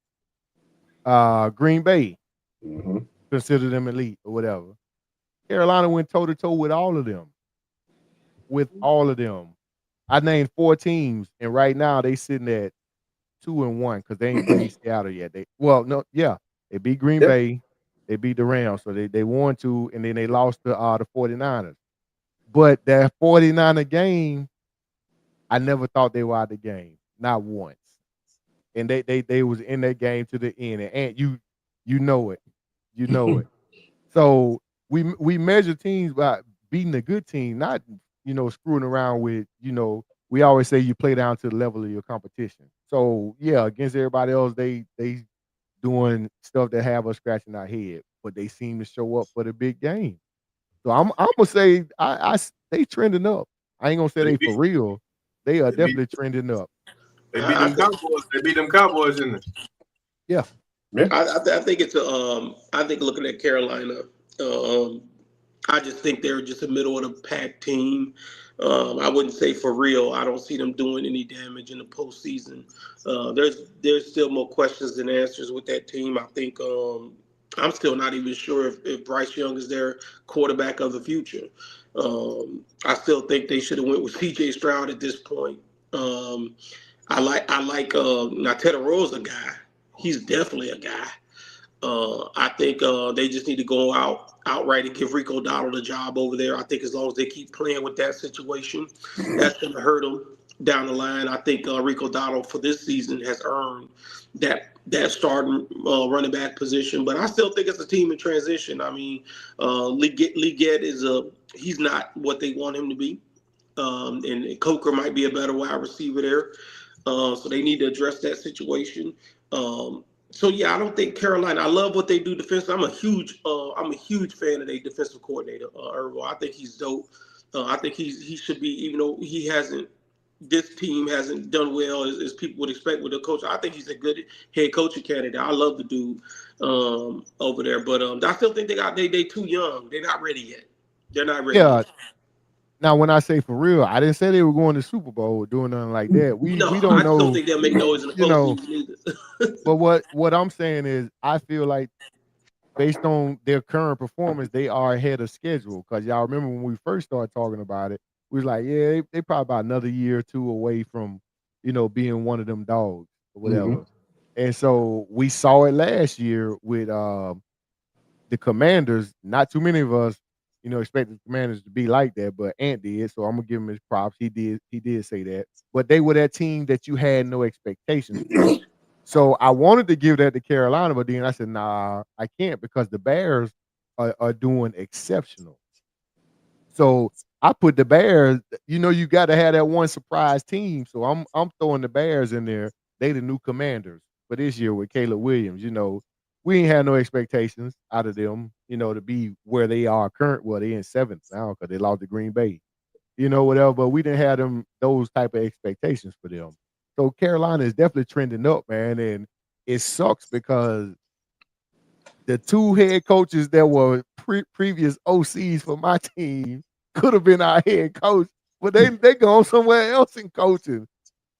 Green Bay, consider them elite or whatever. Carolina went toe to toe with all of them. I named 4 teams, and right now they sitting at 2-1 because they ain't played Seattle yet. They beat Green Bay, they beat the Rams, so they won 2, and then they lost to the 49ers. But that 49er game, I never thought they were out the game, not once. And they was in that game to the end, and you know it. So we measure teams by beating a good team, not screwing around with we always say you play down to the level of your competition. So yeah, against everybody else, they doing stuff that have us scratching our head, but they seem to show up for the big game. So I'm gonna say they trending up. I ain't gonna say they for real. They are definitely trending up. They beat them Cowboys. They beat them Cowboys in there. Yeah. I think it's I think looking at Carolina, I just think they're just a middle of the pack team. I wouldn't say for real. I don't see them doing any damage in the postseason. There's still more questions than answers with that team. I think I'm still not even sure if Bryce Young is their quarterback of the future. I still think they should have went with C.J. Stroud at this point. I like now Ted Rowe's a guy. He's definitely a guy. I think they just need to go outright and give Rico Dowdle a job over there. I think as long as they keep playing with that situation, that's going to hurt them down the line. I think Rico Dowdle for this season has earned that starting running back position, but I still think it's a team in transition. I mean, Leggett he's not what they want him to be, and Coker might be a better wide receiver there. So they need to address that situation. So yeah, I don't think Carolina. I love what they do defensively. I'm a huge fan of their defensive coordinator, Irvo. I think he's dope. I think he should be, even though this team hasn't done well as people would expect with the coach. I think he's a good head coaching candidate. I love the dude over there, but I still think they too young. They're not ready yet. They're not ready Yeah. yet. Now, when I say for real, I didn't say they were going to Super Bowl or doing nothing like that. We No, don't I just don't know, think they'll make noise in the you know. postseason either. But what I'm saying is, I feel like based on their current performance, they are ahead of schedule. Because y'all remember when we first started talking about it, we was like, yeah, they probably about another year or two away from, being one of them dogs or Mm-hmm. whatever. And so we saw it last year with the Commanders. Not too many of us, expected the Commanders to be like that, but Ant did. So I'm gonna give him his props. He did say that. But they were that team that you had no expectations for. So I wanted to give that to Carolina, but then I said, nah, I can't because the Bears are doing exceptional. So I put the Bears, you got to have that one surprise team. So I'm throwing the Bears in there. They the new Commanders for this year with Caleb Williams. We ain't had no expectations out of them, to be where they are current. Well, they in seventh now because they lost to Green Bay, whatever. But we didn't have those type of expectations for them. So Carolina is definitely trending up, man, and it sucks because the two head coaches that were previous OCs for my team could have been our head coach, but they gone somewhere else in coaching.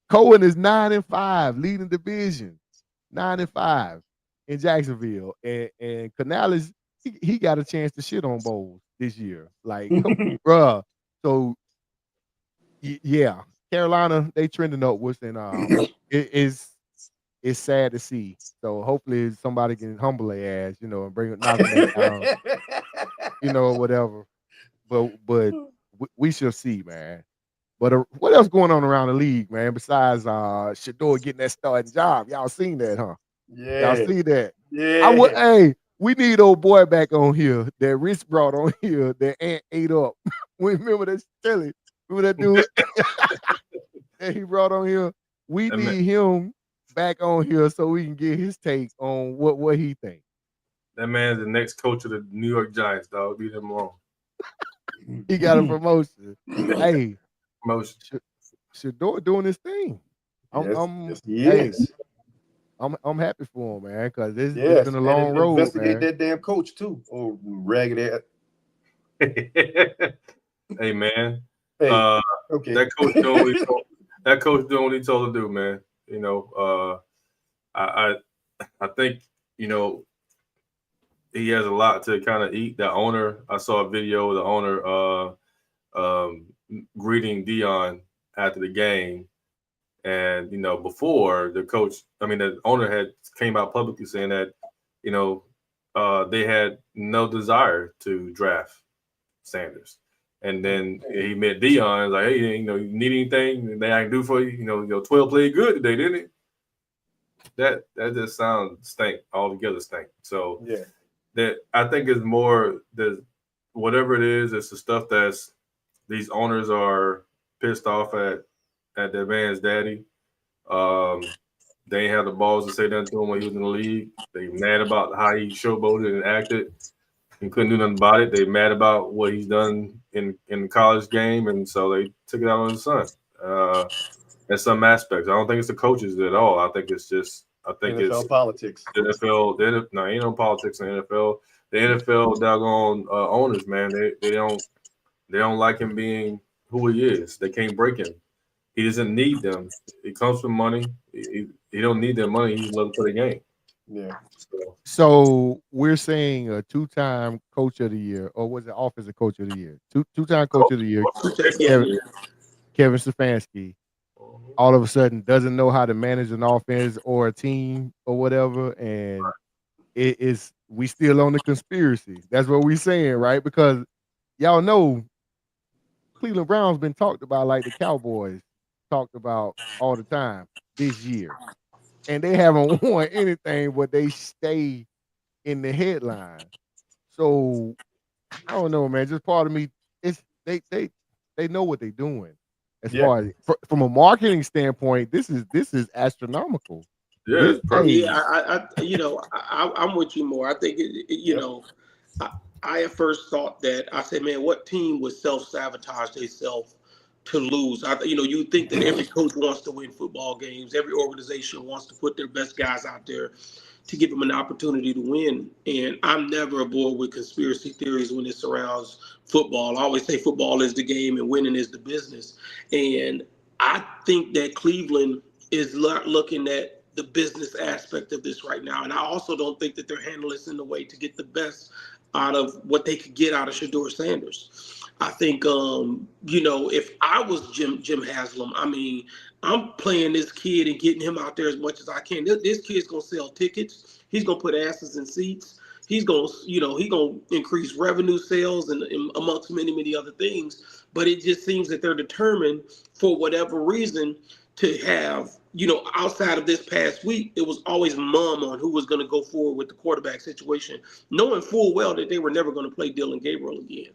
Cohen is 9-5, leading division, 9-5 in Jacksonville, and Canales he got a chance to shit on Bowles this year, like, bruh. So yeah, Carolina they trending upwards, and it is it's sad to see. So hopefully somebody can humble their ass, and knock them back down, whatever. But we shall see, man. But what else going on around the league, man? Besides Shador getting that starting job, y'all seen that, huh? Y'all Yeah. see that? Yeah. Hey, we need old boy back on here that Rich brought on here that Ant ate up. We remember that Shelly. Remember that dude that he brought on here? We That man, need him back on here so we can get his take on what he thinks. that man's the next coach of the New York Giants, dog. Leave him alone. He got a promotion. Hey, Promotion. Shador doing his thing. I'm, Yes, I'm, yes, he hey, is. I'm happy for him, man, because it's Yes, been a and long road, investigate man. that damn coach too. Oh, ragged ass. Hey man, Hey, uh, okay. that coach doing what he told, that coach doing what he told to do, man. I I think you know he has a lot to kind of eat. The owner, I saw a video of the owner greeting Dion after the game, and before the coach, I mean the owner had came out publicly saying that you know they had no desire to draft Sanders. And then he met Dion. Like, hey, you need anything that I can do for you? Your 12 played good today, didn't it? That just sounds stink altogether. Stink. So Yeah. that I think is more the whatever it is. It's the stuff that's these owners are pissed off at their man's daddy. They ain't have the balls to say nothing to him when he was in the league. They mad about how he showboated and acted. He couldn't do nothing about it. They mad about what he's done in the college game, and so they took it out on his son. In some aspects, I don't think it's the coaches at all. I think it's NFL politics. the NFL. No, ain't no politics in the NFL. The NFL doggone owners, man. They don't like him being who he is. They can't break him. He doesn't need them. It comes from money. He don't need their money. He loves for the game. Yeah. So we're saying a two-time coach of the year, or was it offensive coach of the year? Two-time coach of the year, Kevin, Yeah. Kevin Stefanski. All of a sudden doesn't know how to manage an offense or a team or whatever, and it is we still on the conspiracy. That's what we saying, right? Because y'all know Cleveland Browns been talked about like the Cowboys talked about all the time this year, and they haven't won anything, but they stay in the headline. So I don't know, man. Just part of me, it's they know what they're doing. As Yeah. far as from a marketing standpoint, this is astronomical. Yeah, This it's perfect. Yeah, I'm with you more. I think Yep. I at first thought that I said, man, what team would self sabotage themselves to lose? You think that every coach wants to win football games, every organization wants to put their best guys out there to give them an opportunity to win. And I'm never aboard with conspiracy theories when it surrounds football. I always say football is the game and winning is the business. And I think that Cleveland is looking at the business aspect of this right now. And I also don't think that they're handling this in a way to get the best out of what they could get out of Shador Sanders. I think, if I was Jim Haslam, I mean, I'm playing this kid and getting him out there as much as I can. This kid's gonna sell tickets. He's gonna put asses in seats. He's gonna, he gonna increase revenue sales and amongst many other things. But it just seems that they're determined for whatever reason to have, outside of this past week, it was always mum on who was going to go forward with the quarterback situation, knowing full well that they were never going to play Dylan Gabriel again.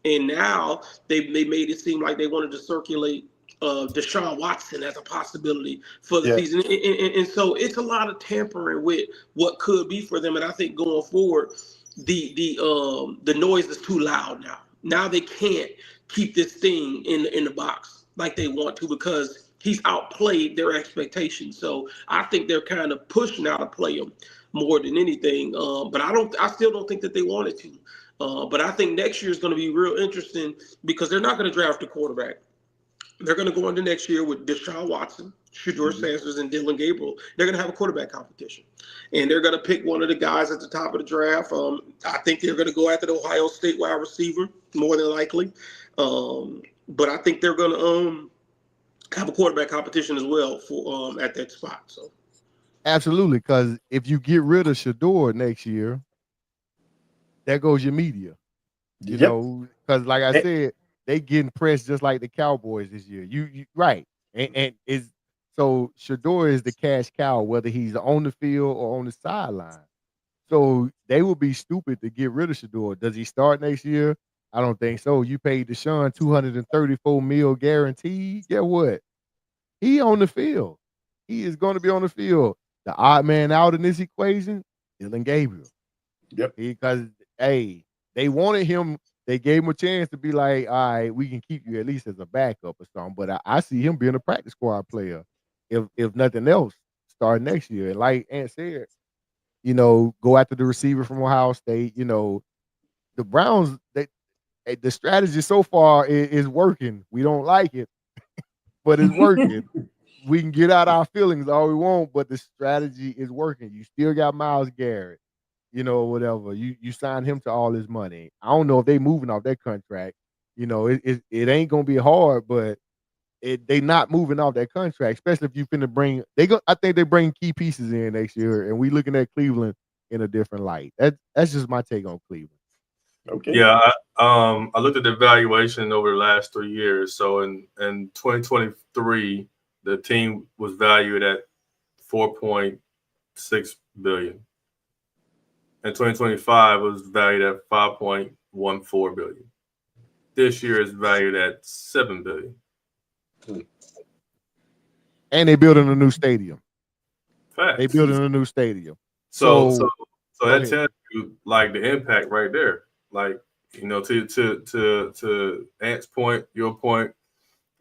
And now they made it seem like they wanted to circulate Deshaun Watson as a possibility for the Yeah. season. And so it's a lot of tampering with what could be for them. And I think going forward, the noise is too loud now. Now they can't keep this thing in the box like they want to because he's outplayed their expectations. So I think they're kind of pushing out to play him more than anything. But I still don't think that they wanted to. But I think next year is going to be real interesting because they're not going to draft a quarterback. They're going to go into next year with Deshaun Watson, Shador Sanders, and Dylan Gabriel. They're going to have a quarterback competition. And they're going to pick one of the guys at the top of the draft. I think they're going to go after the Ohio State wide receiver, more than likely. But I think they're going to have a quarterback competition as well for at that spot. So absolutely, because if you get rid of Shador next year, there goes your media. Yep. Because like I Eh, said, they getting pressed just like the Cowboys this year. You right, and is so Shador is the cash cow, whether he's on the field or on the sideline. So they would be stupid to get rid of Shador. Does he start next year? I don't think so. You paid Deshaun $234 million guaranteed. Get what? He on the field. He is going to be on the field. The odd man out in this equation, Dylan Gabriel. Yep. Because hey, they wanted him. They gave him a chance to be like, all right, we can keep you at least as a backup or something. But I see him being a practice squad player, if nothing else, starting next year. And like Ant said, go after the receiver from Ohio State. The Browns, the strategy so far is working. We don't like it, but it's working. We can get out our feelings all we want, but the strategy is working. You still got Myles Garrett, whatever. You signed him to all this money. I don't know if they moving off that contract. It ain't gonna be hard, but they not moving off that contract, especially if you finna bring I think they bring key pieces in next year, and we looking at Cleveland in a different light. That's just my take on Cleveland. Okay. Yeah, I looked at the valuation over the last 3 years. So in 2023, the team was valued at 4.6 billion. In 2025, it was valued at 5.14 billion. This year is valued at 7 billion. And they building a new stadium. Facts. They building a new stadium. So go that ahead. tells you like the impact right there. Like, to Ant's point, your point,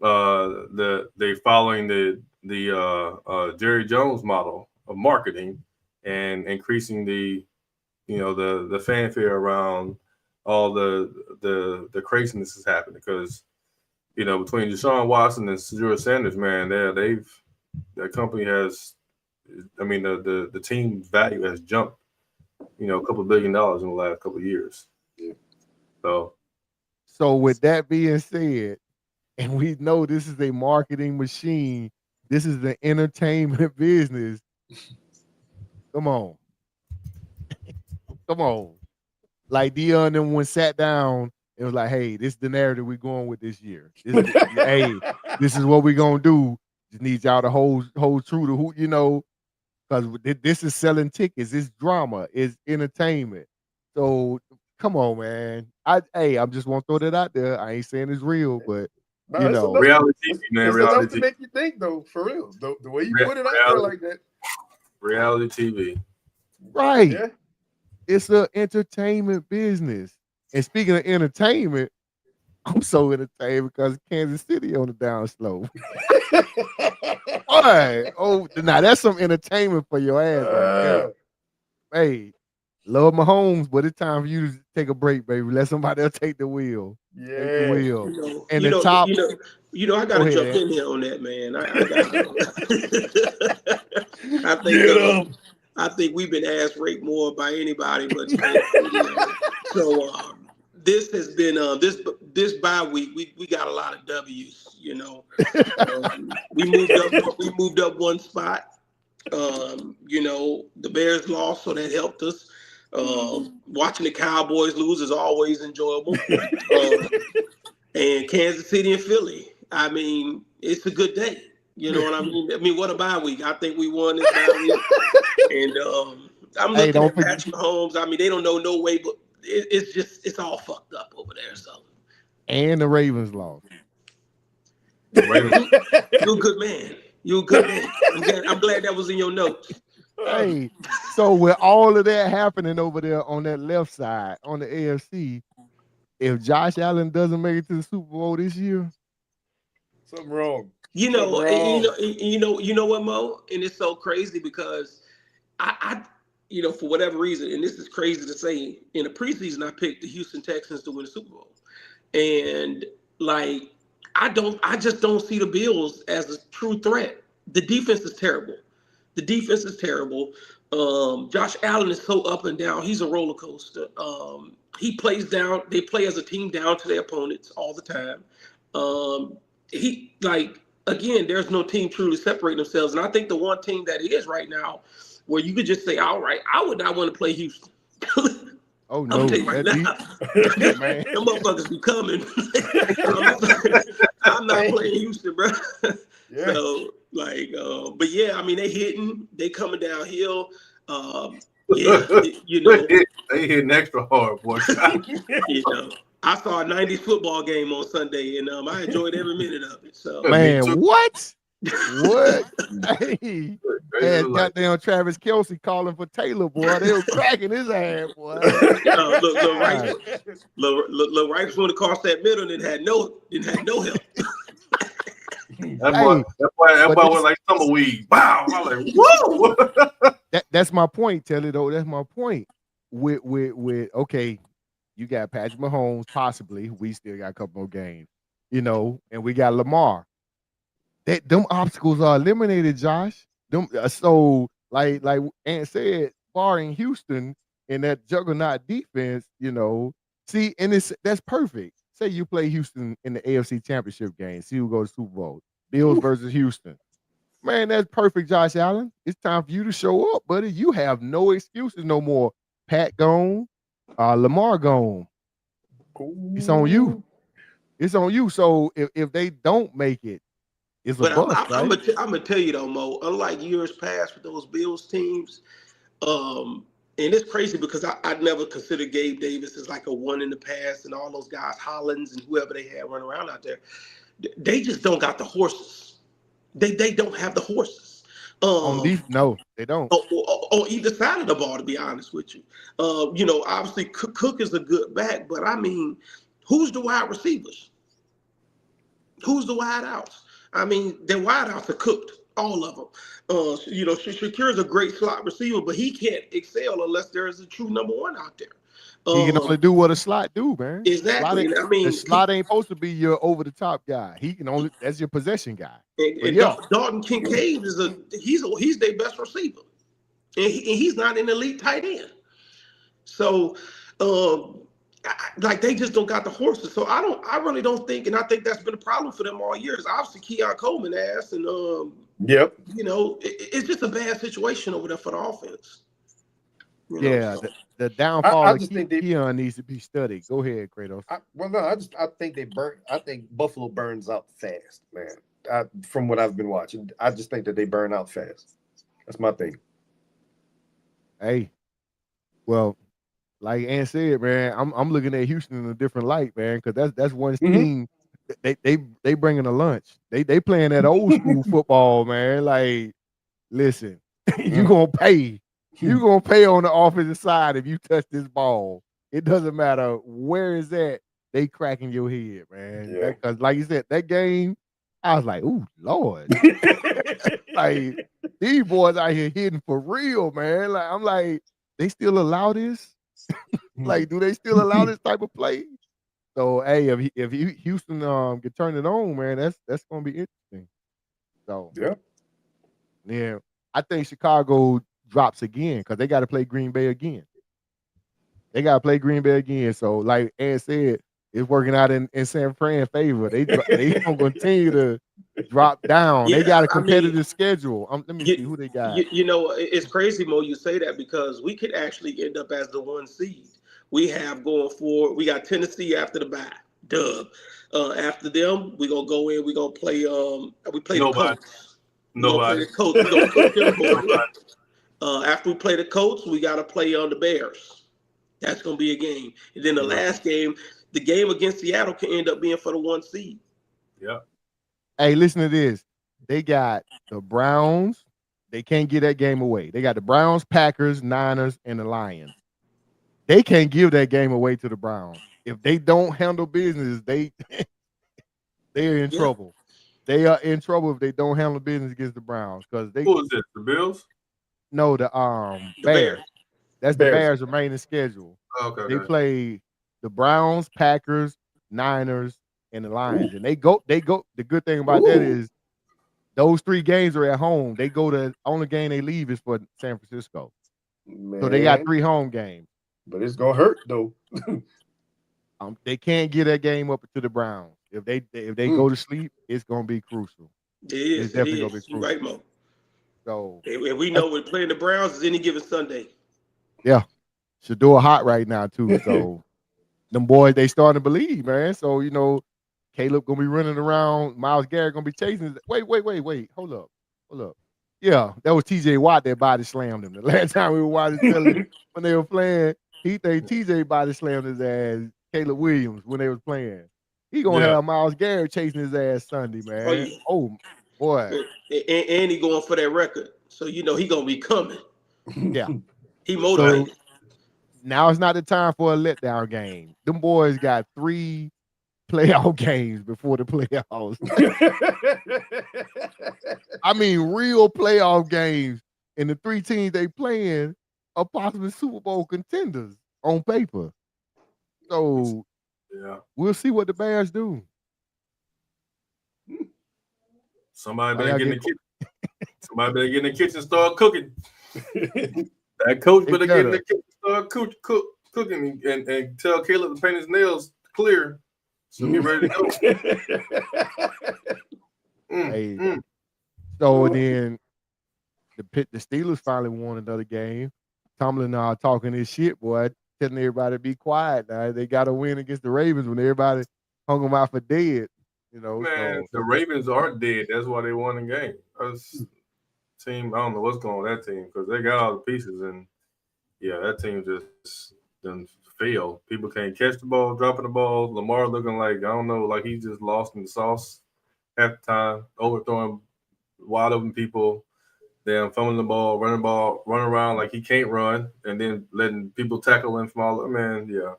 they following the Jerry Jones model of marketing and increasing the fanfare around all the craziness is happening because between Deshaun Watson and Drew Sanders, man, that company has, I mean, the team value has jumped, a couple $1 billion in the last couple of years. Yeah. So with that being said, and we know this is a marketing machine, this is the entertainment business. Come on. Come on. Like Dion and them when sat down, it was like, hey, this is the narrative we're going with this year. Hey, this is what we're gonna do. Just need y'all to hold true to who, because this is selling tickets, it's drama, it's entertainment. So come on, man. I'm just want to throw that out there. I ain't saying it's real, but reality TV, man. It's reality enough to TV. make you think, though, for real. The way you put it out there like that. Reality TV. Right. Yeah. It's an entertainment business. And speaking of entertainment, I'm so entertained because Kansas City on the down slope. Boy, now that's some entertainment for your ass right there. Hey, love Mahomes, but it's time for you to take a break, baby. Let somebody else take the wheel. Yeah. Take the wheel. And I gotta Go jump ahead. in here on that, man. I think we've been ass raped more by anybody but so this has been this bye week we got a lot of W's, we moved up one spot. The Bears lost, so that helped us. Watching the Cowboys lose is always enjoyable. And Kansas City and Philly, I mean, it's a good day. You know what I mean? I mean, what a bye week. I think we won this bye week. And I'm looking at Patrick Mahomes. I mean, they don't know no way, but it's all fucked up over there. So. And the Ravens lost. You're a good man. You're a good man. I'm glad that was in your notes. Hey, so with all of that happening over there on that left side, on the AFC, if Josh Allen doesn't make it to the Super Bowl this year, something wrong. You know what, Mo? And it's so crazy because I for whatever reason, and this is crazy to say, in the preseason I picked the Houston Texans to win the Super Bowl. And I just don't see the Bills as a true threat. The defense is terrible. Josh Allen is so up and down. He's a roller coaster. He plays down. They play as a team down to their opponents all the time. Again, there's no team truly separating themselves. And I think the one team that is right now where you could just say, all right, I would not want to play Houston. Oh, no. I'm right now, man. them motherfuckers be coming. I'm not playing Houston, bro. Yeah. So, but yeah, I mean, they hitting. They coming downhill. They hitting extra hard, boy. I saw a 90s football game on Sunday, and I enjoyed every minute of it. So, man, what? Hey, and goddamn Travis Kelce calling for Taylor, boy. They were cracking his ass, boy. Look, Rice went across that middle and had no help. That boy was like tumbleweed. Wow! I'm like, whoa! That's my point, Telly. Though that's my point. With okay, you got Patrick Mahomes, possibly. We still got a couple more games, and we got Lamar. Them obstacles are eliminated, Josh. So like Ant said, barring Houston and that juggernaut defense, see, and that's perfect. Say you play Houston in the AFC Championship game, see who goes to Super Bowl. Bills versus Houston. Man, that's perfect, Josh Allen. It's time for you to show up, buddy. You have no excuses no more. Pat gone, Lamar gone. It's on you. It's on you. So if they don't make it, it's a bust, right? I'm gonna tell you though, Mo. Unlike years past with those Bills teams, and it's crazy because I never considered Gabe Davis as like a one in the past, and all those guys, Hollins and whoever they had running around out there. They just don't got the horses. They don't have the horses. No, they don't. On either side of the ball, to be honest with you. Obviously Cook is a good back, but I mean, who's the wide receivers? Who's the wide outs? I mean, their wide outs are cooked All of them. Shakir is a great slot receiver, but he can't excel unless there is a true number one out there. He can only do what a slot do, man. Exactly. Slot, I mean, the slot ain't supposed to be your over the top guy. He can only that's your possession guy. and Yeah, Dalton Kincaid he's their best receiver, and he's not an elite tight end. So, like they just don't got the horses. So I really don't think, and I think that's been a problem for them all years. Obviously, Keon Coleman ass, and Yep. it's just a bad situation over there for the offense. The downfall I of just think Keon needs to be studied. Go ahead, Kratos. I think they burn. I think Buffalo burns out fast, man. From what I've been watching, I just think that they burn out fast. That's my thing. Hey, well, like Ann said, man, I'm looking at Houston in a different light, man, because that's one team. They bringing a lunch. They playing that old school football, man. Like, listen, you gonna pay. You gonna pay on the offensive side if you touch this ball. It doesn't matter where is that. They cracking your head, man. Yeah. Because like you said, that game, I was like, "Ooh, Lord!" Like these boys out here hitting for real, man. Like I'm like, they still allow this? Like, do they still allow this type of play? So, hey, if Houston can turn it on, man, that's gonna be interesting. So, yeah, I think Chicago drops again because they got to play Green Bay again. They got to play Green Bay again. So, like Ed said, it's working out in San Fran's favor. They gonna continue to drop down. They got a competitive schedule. Let me see who they got. It's crazy, Mo, you say that because we could actually end up as the 1 seed. We got Tennessee after the bye. Dub. After them, we're gonna go in, we're gonna play we play the Colts. Nobody. We're gonna cook them boys. After we play the Colts, we gotta play on the Bears. That's gonna be a game. And then the last game, the game against Seattle can end up being for the 1 seed. Yeah. Hey, listen to this. They got the Browns. They can't give that game away. They got the Browns, Packers, Niners, and the Lions. They can't give that game away to the Browns. If they don't handle business, they're in trouble. They are in trouble if they don't handle business against the Browns. Because who is it? The Bills? No, the Bears. That's the Bears' remaining schedule. Okay. They play the Browns, Packers, Niners, and the Lions. And they go. The good thing about that is those 3 games are at home. They go to only game they leave is for San Francisco. Man. So they got 3 home games. But it's gonna hurt though. They can't get that game up to the Browns. If they go to sleep, it's gonna be crucial. It's definitely gonna be crucial. You're right, Mo. So and we know we're playing the Browns is any given Sunday. Yeah. Shador hot right now too. So them boys, they starting to believe, man. So Caleb gonna be running around, Myles Garrett gonna be chasing. Wait. Hold up. Yeah, that was TJ Watt that body slammed him. The last time we were watching when they were playing, he think TJ body slammed his ass, Caleb Williams, when they was playing. He gonna have Myles Garrett chasing his ass Sunday, man. Oh boy. And he going for that record. So he gonna be coming. Yeah. He motivated. So, now it's not the time for a letdown game. Them boys got 3 playoff games before the playoffs. I mean, real playoff games. And the 3 teams they playing are possibly Super Bowl contenders on paper. So we'll see what the Bears do. Somebody better get in the kitchen. Somebody better get in the kitchen and start cooking. That coach better get in the kitchen and start cooking and tell Caleb to paint his nails clear. So get ready to go. So then the Steelers finally won another game. Tomlin talking his shit, boy, telling everybody to be quiet. Now they got to win against the Ravens when everybody hung them out for dead. Man, the Ravens are dead. That's why they won the game. Team, I don't know what's going on with that team because they got all the pieces and that team just done fail. People can't catch the ball, dropping the ball. Lamar looking like, I don't know, like he's just lost in the sauce half the time, overthrowing wide open people, then fumbling the ball, running around like he can't run, and then letting people tackle him from all. Man, the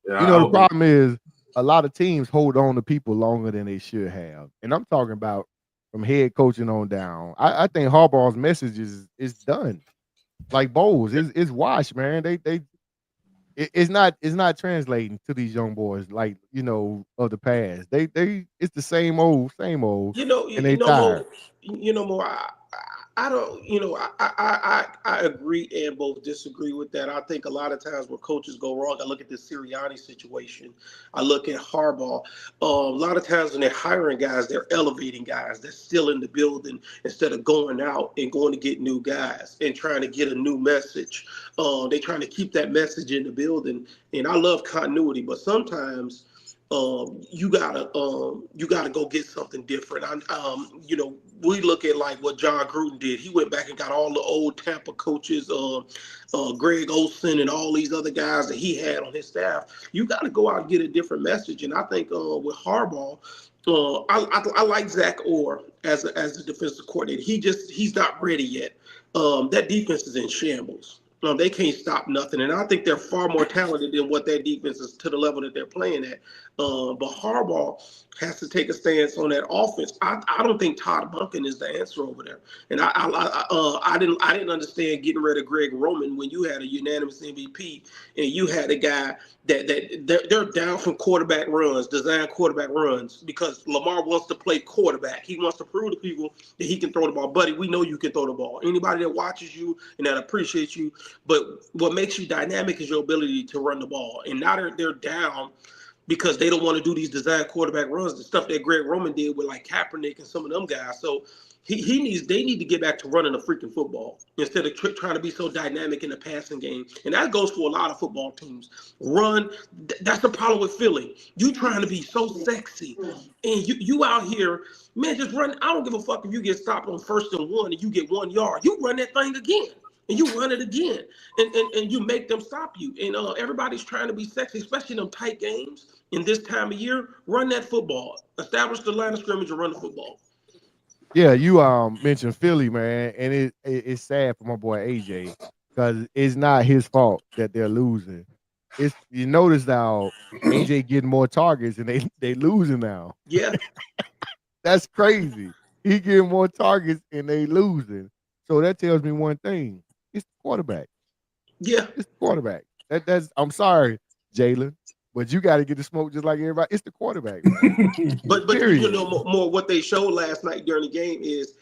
problem is a lot of teams hold on to people longer than they should have, and I'm talking about from head coaching on down. I think Harbaugh's message is done. Like Bowles, it's washed, man. It's not translating to these young boys like of the past. They it's the same old, and they tired. More. I don't, I agree and both disagree with that. I think a lot of times where coaches go wrong, I look at the Sirianni situation. I look at Harbaugh. A lot of times when they're hiring guys, they're elevating guys. They're still in the building instead of going out and going to get new guys and trying to get a new message. They're trying to keep that message in the building. And I love continuity, but sometimes you gotta go get something different. We look at like what John Gruden did. He went back and got all the old Tampa coaches, Greg Olson and all these other guys that he had on his staff. You got to go out and get a different message. And I think with Harbaugh, I like Zach Orr as a defensive coordinator. He's not ready yet. That defense is in shambles. They can't stop nothing, and I think they're far more talented than what their defense is to the level that they're playing at. But Harbaugh has to take a stance on that offense. I don't think Todd Monken is the answer over there, and I didn't understand getting rid of Greg Roman when you had a unanimous MVP and you had a guy that they're down from quarterback runs, design quarterback runs, because Lamar wants to play quarterback. He wants to prove to people that he can throw the ball. Buddy, we know you can throw the ball. Anybody that watches you and that appreciates you, but what makes you dynamic is your ability to run the ball. And now they're down because they don't want to do these design quarterback runs, the stuff that Greg Roman did with like Kaepernick and some of them guys. So they need to get back to running a freaking football instead of trying to be so dynamic in the passing game. And that goes for a lot of football teams. Run. That's the problem with Philly. You trying to be so sexy, and you out here, man, just run. I don't give a fuck if you get stopped on 1st and 1 and you get 1 yard. You run that thing again. And you run it again, and you make them stop you. And everybody's trying to be sexy, especially in them tight games in this time of year. Run that football. Establish the line of scrimmage and run the football. Yeah, you mentioned Philly, man, and it's sad for my boy AJ because it's not his fault that they're losing. It's you notice now AJ getting more targets and they losing now. Yeah, That's crazy. He getting more targets and they losing. So that tells me one thing. It's the quarterback. yeah. It's the quarterback. That's I'm sorry, Jalen, but you got to get the smoke just like everybody. It's the quarterback, man. But Period. more what they showed last night during the game is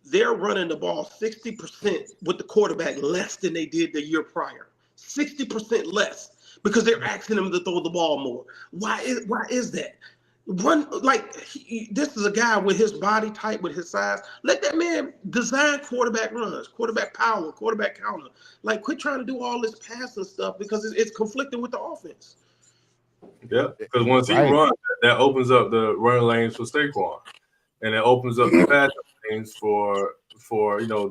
they're running the ball 60% with the quarterback less than they did the year prior. 60% less because they're asking them to throw the ball more. Why is that? Run this is a guy with his body type, with his size. Let that man design quarterback runs, quarterback power, quarterback counter. Like, quit trying to do all this passing stuff because it's conflicting with the offense. Yeah, because once he Right. runs, that opens up the running lanes for Saquon, and it opens up the passing lanes for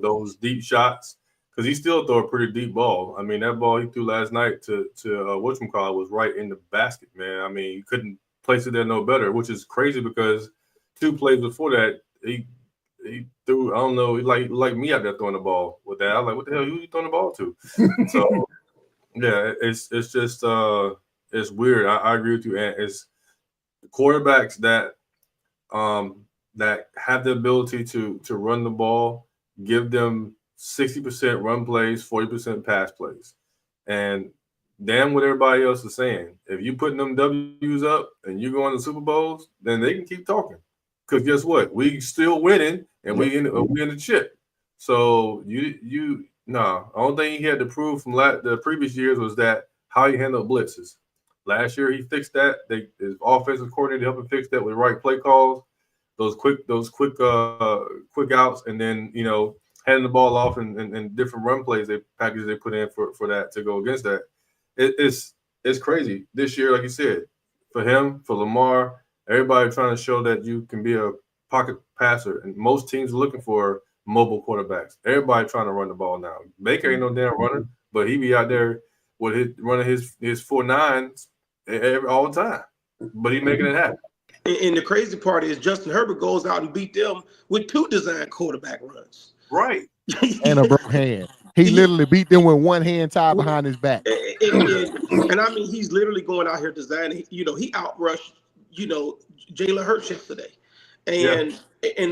those deep shots. Because he still throw a pretty deep ball. I mean, that ball he threw last night to whatchamacallit was right in the basket, man. I mean, you couldn't place it there no better, which is crazy because 2 plays before that he threw, I don't know, like me out there throwing the ball with that. I was like, what the hell, who you throwing the ball to? So yeah, it's just it's weird. I agree with you, and it's quarterbacks that have the ability to run the ball, give them 60% run plays, 40% pass plays, and damn what everybody else is saying. If you putting them W's up and you going to Super Bowls, then they can keep talking. Because guess what? We still winning and we in the chip. So the only thing he had to prove from the previous years was that how he handled blitzes. Last year he fixed that. His offensive coordinator helped him fix that with right play calls, those quick outs, and then handing the ball off and different run plays packages they put in for that to go against that. It's crazy this year, like you said, for him, for Lamar, everybody trying to show that you can be a pocket passer, and most teams are looking for mobile quarterbacks. Everybody trying to run the ball now. Baker ain't no damn runner, but he be out there with running his 4.9s all the time, but he making it happen. And the crazy part is Justin Herbert goes out and beat them with 2 design quarterback runs. Right. And a broke hand. He literally beat them with one hand tied behind his back. And I mean, he's literally going out here designing. You know, he outrushed, Jalen Hurts yesterday. And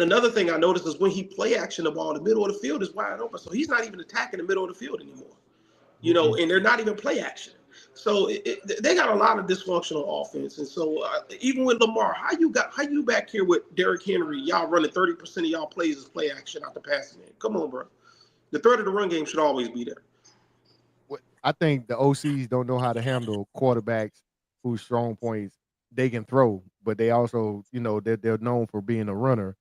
another thing I noticed is when he play action the ball, the middle of the field is wide open. So he's not even attacking the middle of the field anymore. And they're not even play action. So they got a lot of dysfunctional offense. And so even with Lamar, how you back here with Derrick Henry, y'all running 30% of y'all plays as play action out the passing game? Come on, bro. The threat of the run game should always be there. I think the OCs don't know how to handle quarterbacks whose strong points they can throw, but they also, they're known for being a runner.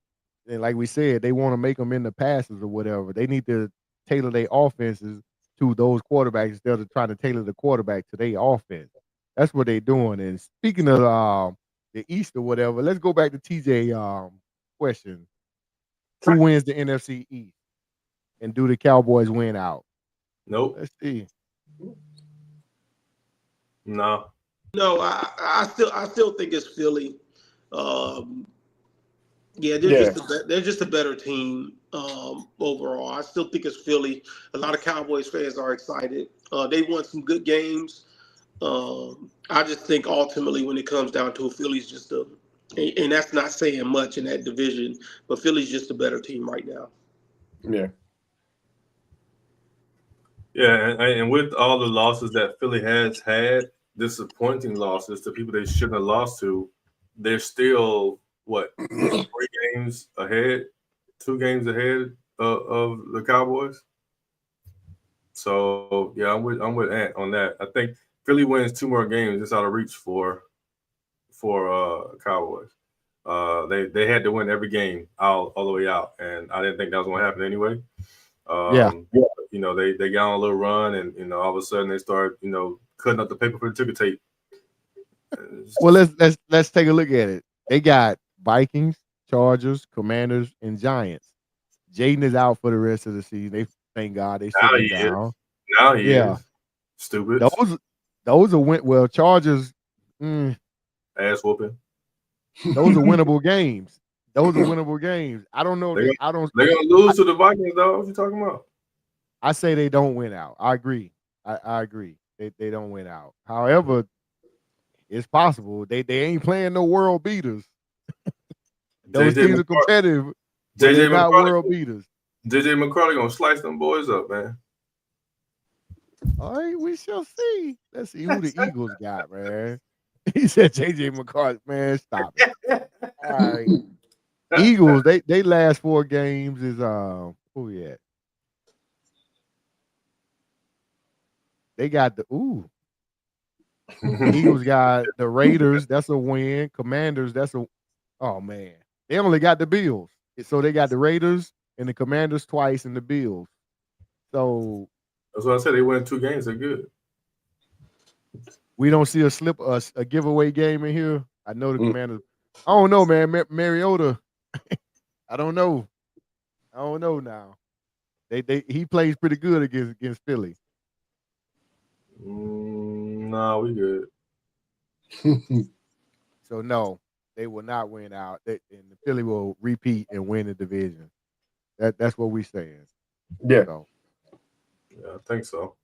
And like we said, they want to make them into passes or whatever. They need to tailor their offenses to those quarterbacks instead of trying to tailor the quarterback to their offense. That's what they're doing. And speaking of the East or whatever, let's go back to TJ question. Who wins the NFC East? And do the Cowboys win out? Nope. Let's see. No. No, I still think it's Philly. They're just a better team overall. I still think it's Philly. A lot of Cowboys fans are excited. They won some good games. I just think ultimately when it comes down to it, Philly's just and that's not saying much in that division, but Philly's just a better team right now. Yeah. Yeah, and with all the losses that Philly has had, disappointing losses to people they shouldn't have lost to, they're still, 3 games ahead, 2 games ahead of the Cowboys. So, yeah, I'm with Ant on that. I think Philly wins 2 more games. It's out of reach for Cowboys. They had to win every game all the way out, and I didn't think that was going to happen anyway. They got on a little run, and all of a sudden they start cutting up the paper for the ticker tape. Well, let's take a look at it. They got Vikings, Chargers, Commanders, and Giants. Jaden is out for the rest of the season. They thank God they sit him down. Now he is. Stupid. Those are Chargers. Ass whooping. Those are winnable games. I don't know. They're gonna lose to the Vikings, though. What you talking about? I say they don't win out. I agree. I agree. They don't win out. However, it's possible. They ain't playing no world beaters. Those teams are competitive, but they're not world beaters. JJ McCarthy gonna slice them boys up, man. All right, we shall see. Let's see who the Eagles got, man. He said JJ McCarthy, man, stop it. All right. Eagles, they last 4 games is who we at? They got the Eagles got the Raiders, that's a win. Commanders, oh man. They only got the Bills. So they got the Raiders and the Commanders twice and the Bills. So that's what I said. They win 2 games, they're good. We don't see a giveaway game in here. I know the Commanders. I don't know, man. Mariota. I don't know now. He plays pretty good against Philly. No, we good. So no, they will not win out. And the Philly will repeat and win the division. That's what we're saying. Yeah. So, yeah, I think so.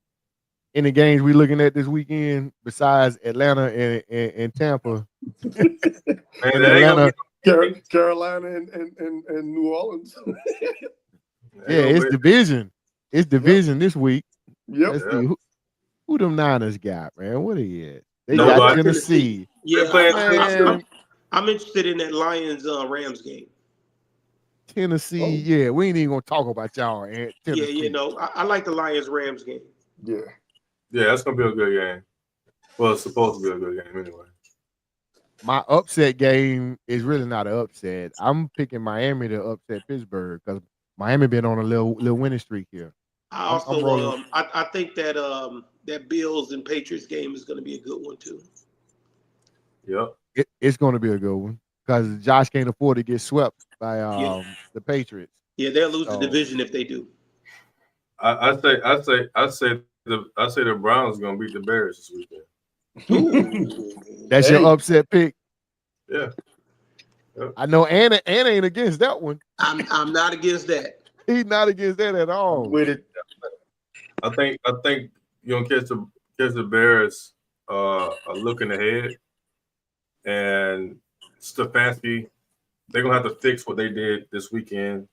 Any games we looking at this weekend besides Atlanta and Tampa? And Atlanta, Carolina, and New Orleans. It's division. It's division this week. Yep. Let's see who them Niners got, man. What are you at? They got Tennessee. Yeah, I'm interested in that Lions Rams game. Tennessee, yeah, we ain't even gonna talk about y'all. Tennessee. Yeah, I like the Lions Rams game. Yeah, that's gonna be a good game. Well, it's supposed to be a good game anyway. My upset game is really not an upset. I'm picking Miami to upset Pittsburgh because Miami been on a little winning streak here. I also I think that that Bills and Patriots game is going to be a good one too. Yep, it's going to be a good one because Josh can't afford to get swept by the Patriots. Yeah, they'll lose the division if they do. I say the Browns going to beat the Bears this weekend. That's your upset pick. Yeah. Yep. I know Anna ain't against that one. I'm not against that. He's not against that at all. With it. I think you're gonna gives the Bears are looking ahead, and Stefanski, they're gonna have to fix what they did this weekend.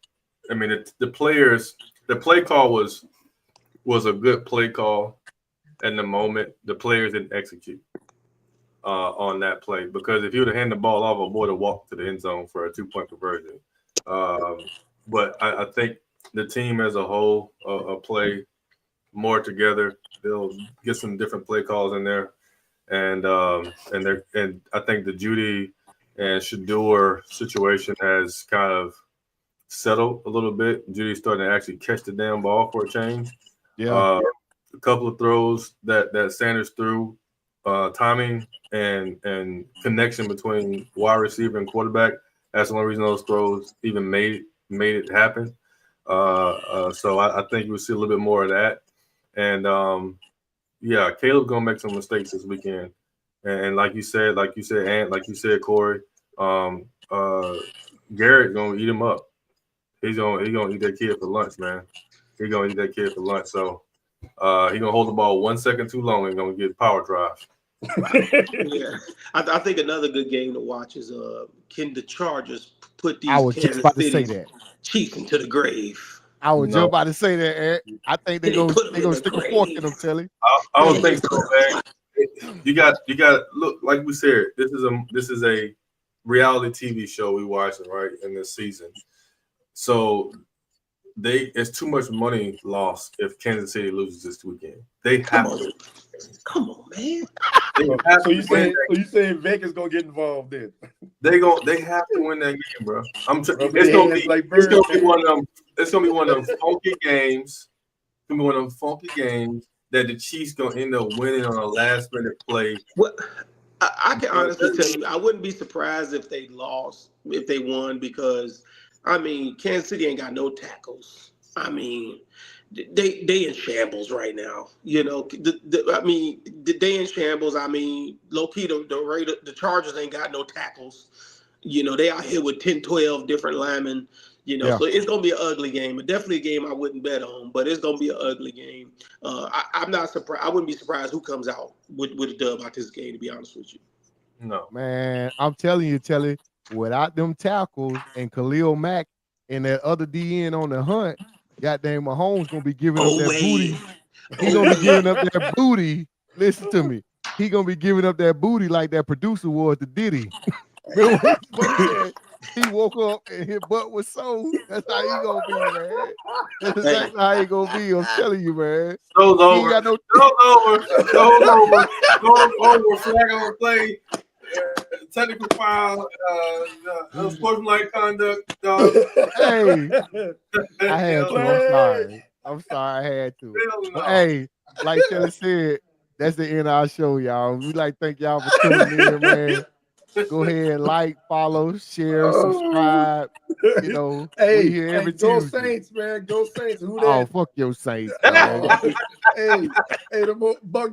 I mean, the players, the play call was a good play call in the moment. The players didn't execute on that play, because if you would have handed the ball off, a boy to walk to the end zone for a 2-point conversion. But I think the team as a whole play more together. They'll get some different play calls in there, and I think the Judy and Shador situation has kind of settled a little bit. Judy's starting to actually catch the damn ball for a change. Yeah. A couple of throws that Sanders threw, timing and connection between wide receiver and quarterback. That's the only reason those throws even made it happen. So I think we'll see a little bit more of that. And yeah, Caleb's gonna make some mistakes this weekend. And like you said, and like you said, Corey, Garrett gonna eat him up. He gonna eat that kid for lunch, man. He gonna eat that kid for lunch. So he gonna hold the ball 1 second too long and gonna get power drive. Yeah, I think another good game to watch is can the Chargers put these I was just about to say that. Chiefs into the grave? I was just about to say that, Eric. I think they're gonna stick a fork in them, Telly. I don't think so, man. You got look, like we said, this is a reality TV show we watching right in this season. So it's too much money lost if Kansas City loses this weekend. They have to. Come on, man. So you saying Vegas gonna get involved then? They have to win that game, bro. It's gonna be one of them funky games. It's gonna be one of them funky games that the Chiefs gonna end up winning on a last minute play. Well, I can honestly tell you, I wouldn't be surprised if they won, because I mean, Kansas City ain't got no tackles. I mean, they in shambles right now. You know, they in shambles. I mean, low key, the Chargers ain't got no tackles. You know, they out here with 10, 12 different linemen. You know, so it's gonna be an ugly game. Definitely a game I wouldn't bet on, but it's gonna be an ugly game. I'm not surprised. I wouldn't be surprised who comes out with a dub out this game, to be honest with you. No, man, I'm telling you, Telly, without them tackles and Khalil Mack and that other DN on the hunt, goddamn Mahomes gonna be giving up that booty. He gonna be giving up that booty. Listen to me. He gonna be giving up that booty like that producer was to Diddy. Remember what he said? He woke up and his butt was so. That's how he gonna be, man. That's exactly how he gonna be. I'm telling you, man. Show's over. Show's over. Flag on play. Technical foul. Sportsmanlike conduct. Hey, I had to. I'm sorry. I had to. But hey, like Kelly said, that's the end of our show, y'all. We like thank y'all for tuning in, man. Go ahead, like, follow, share, subscribe. You know, we here every go Tuesday. Saints, man. Go Saints. Who that? Oh, fuck your Saints, man. Hey, the buck.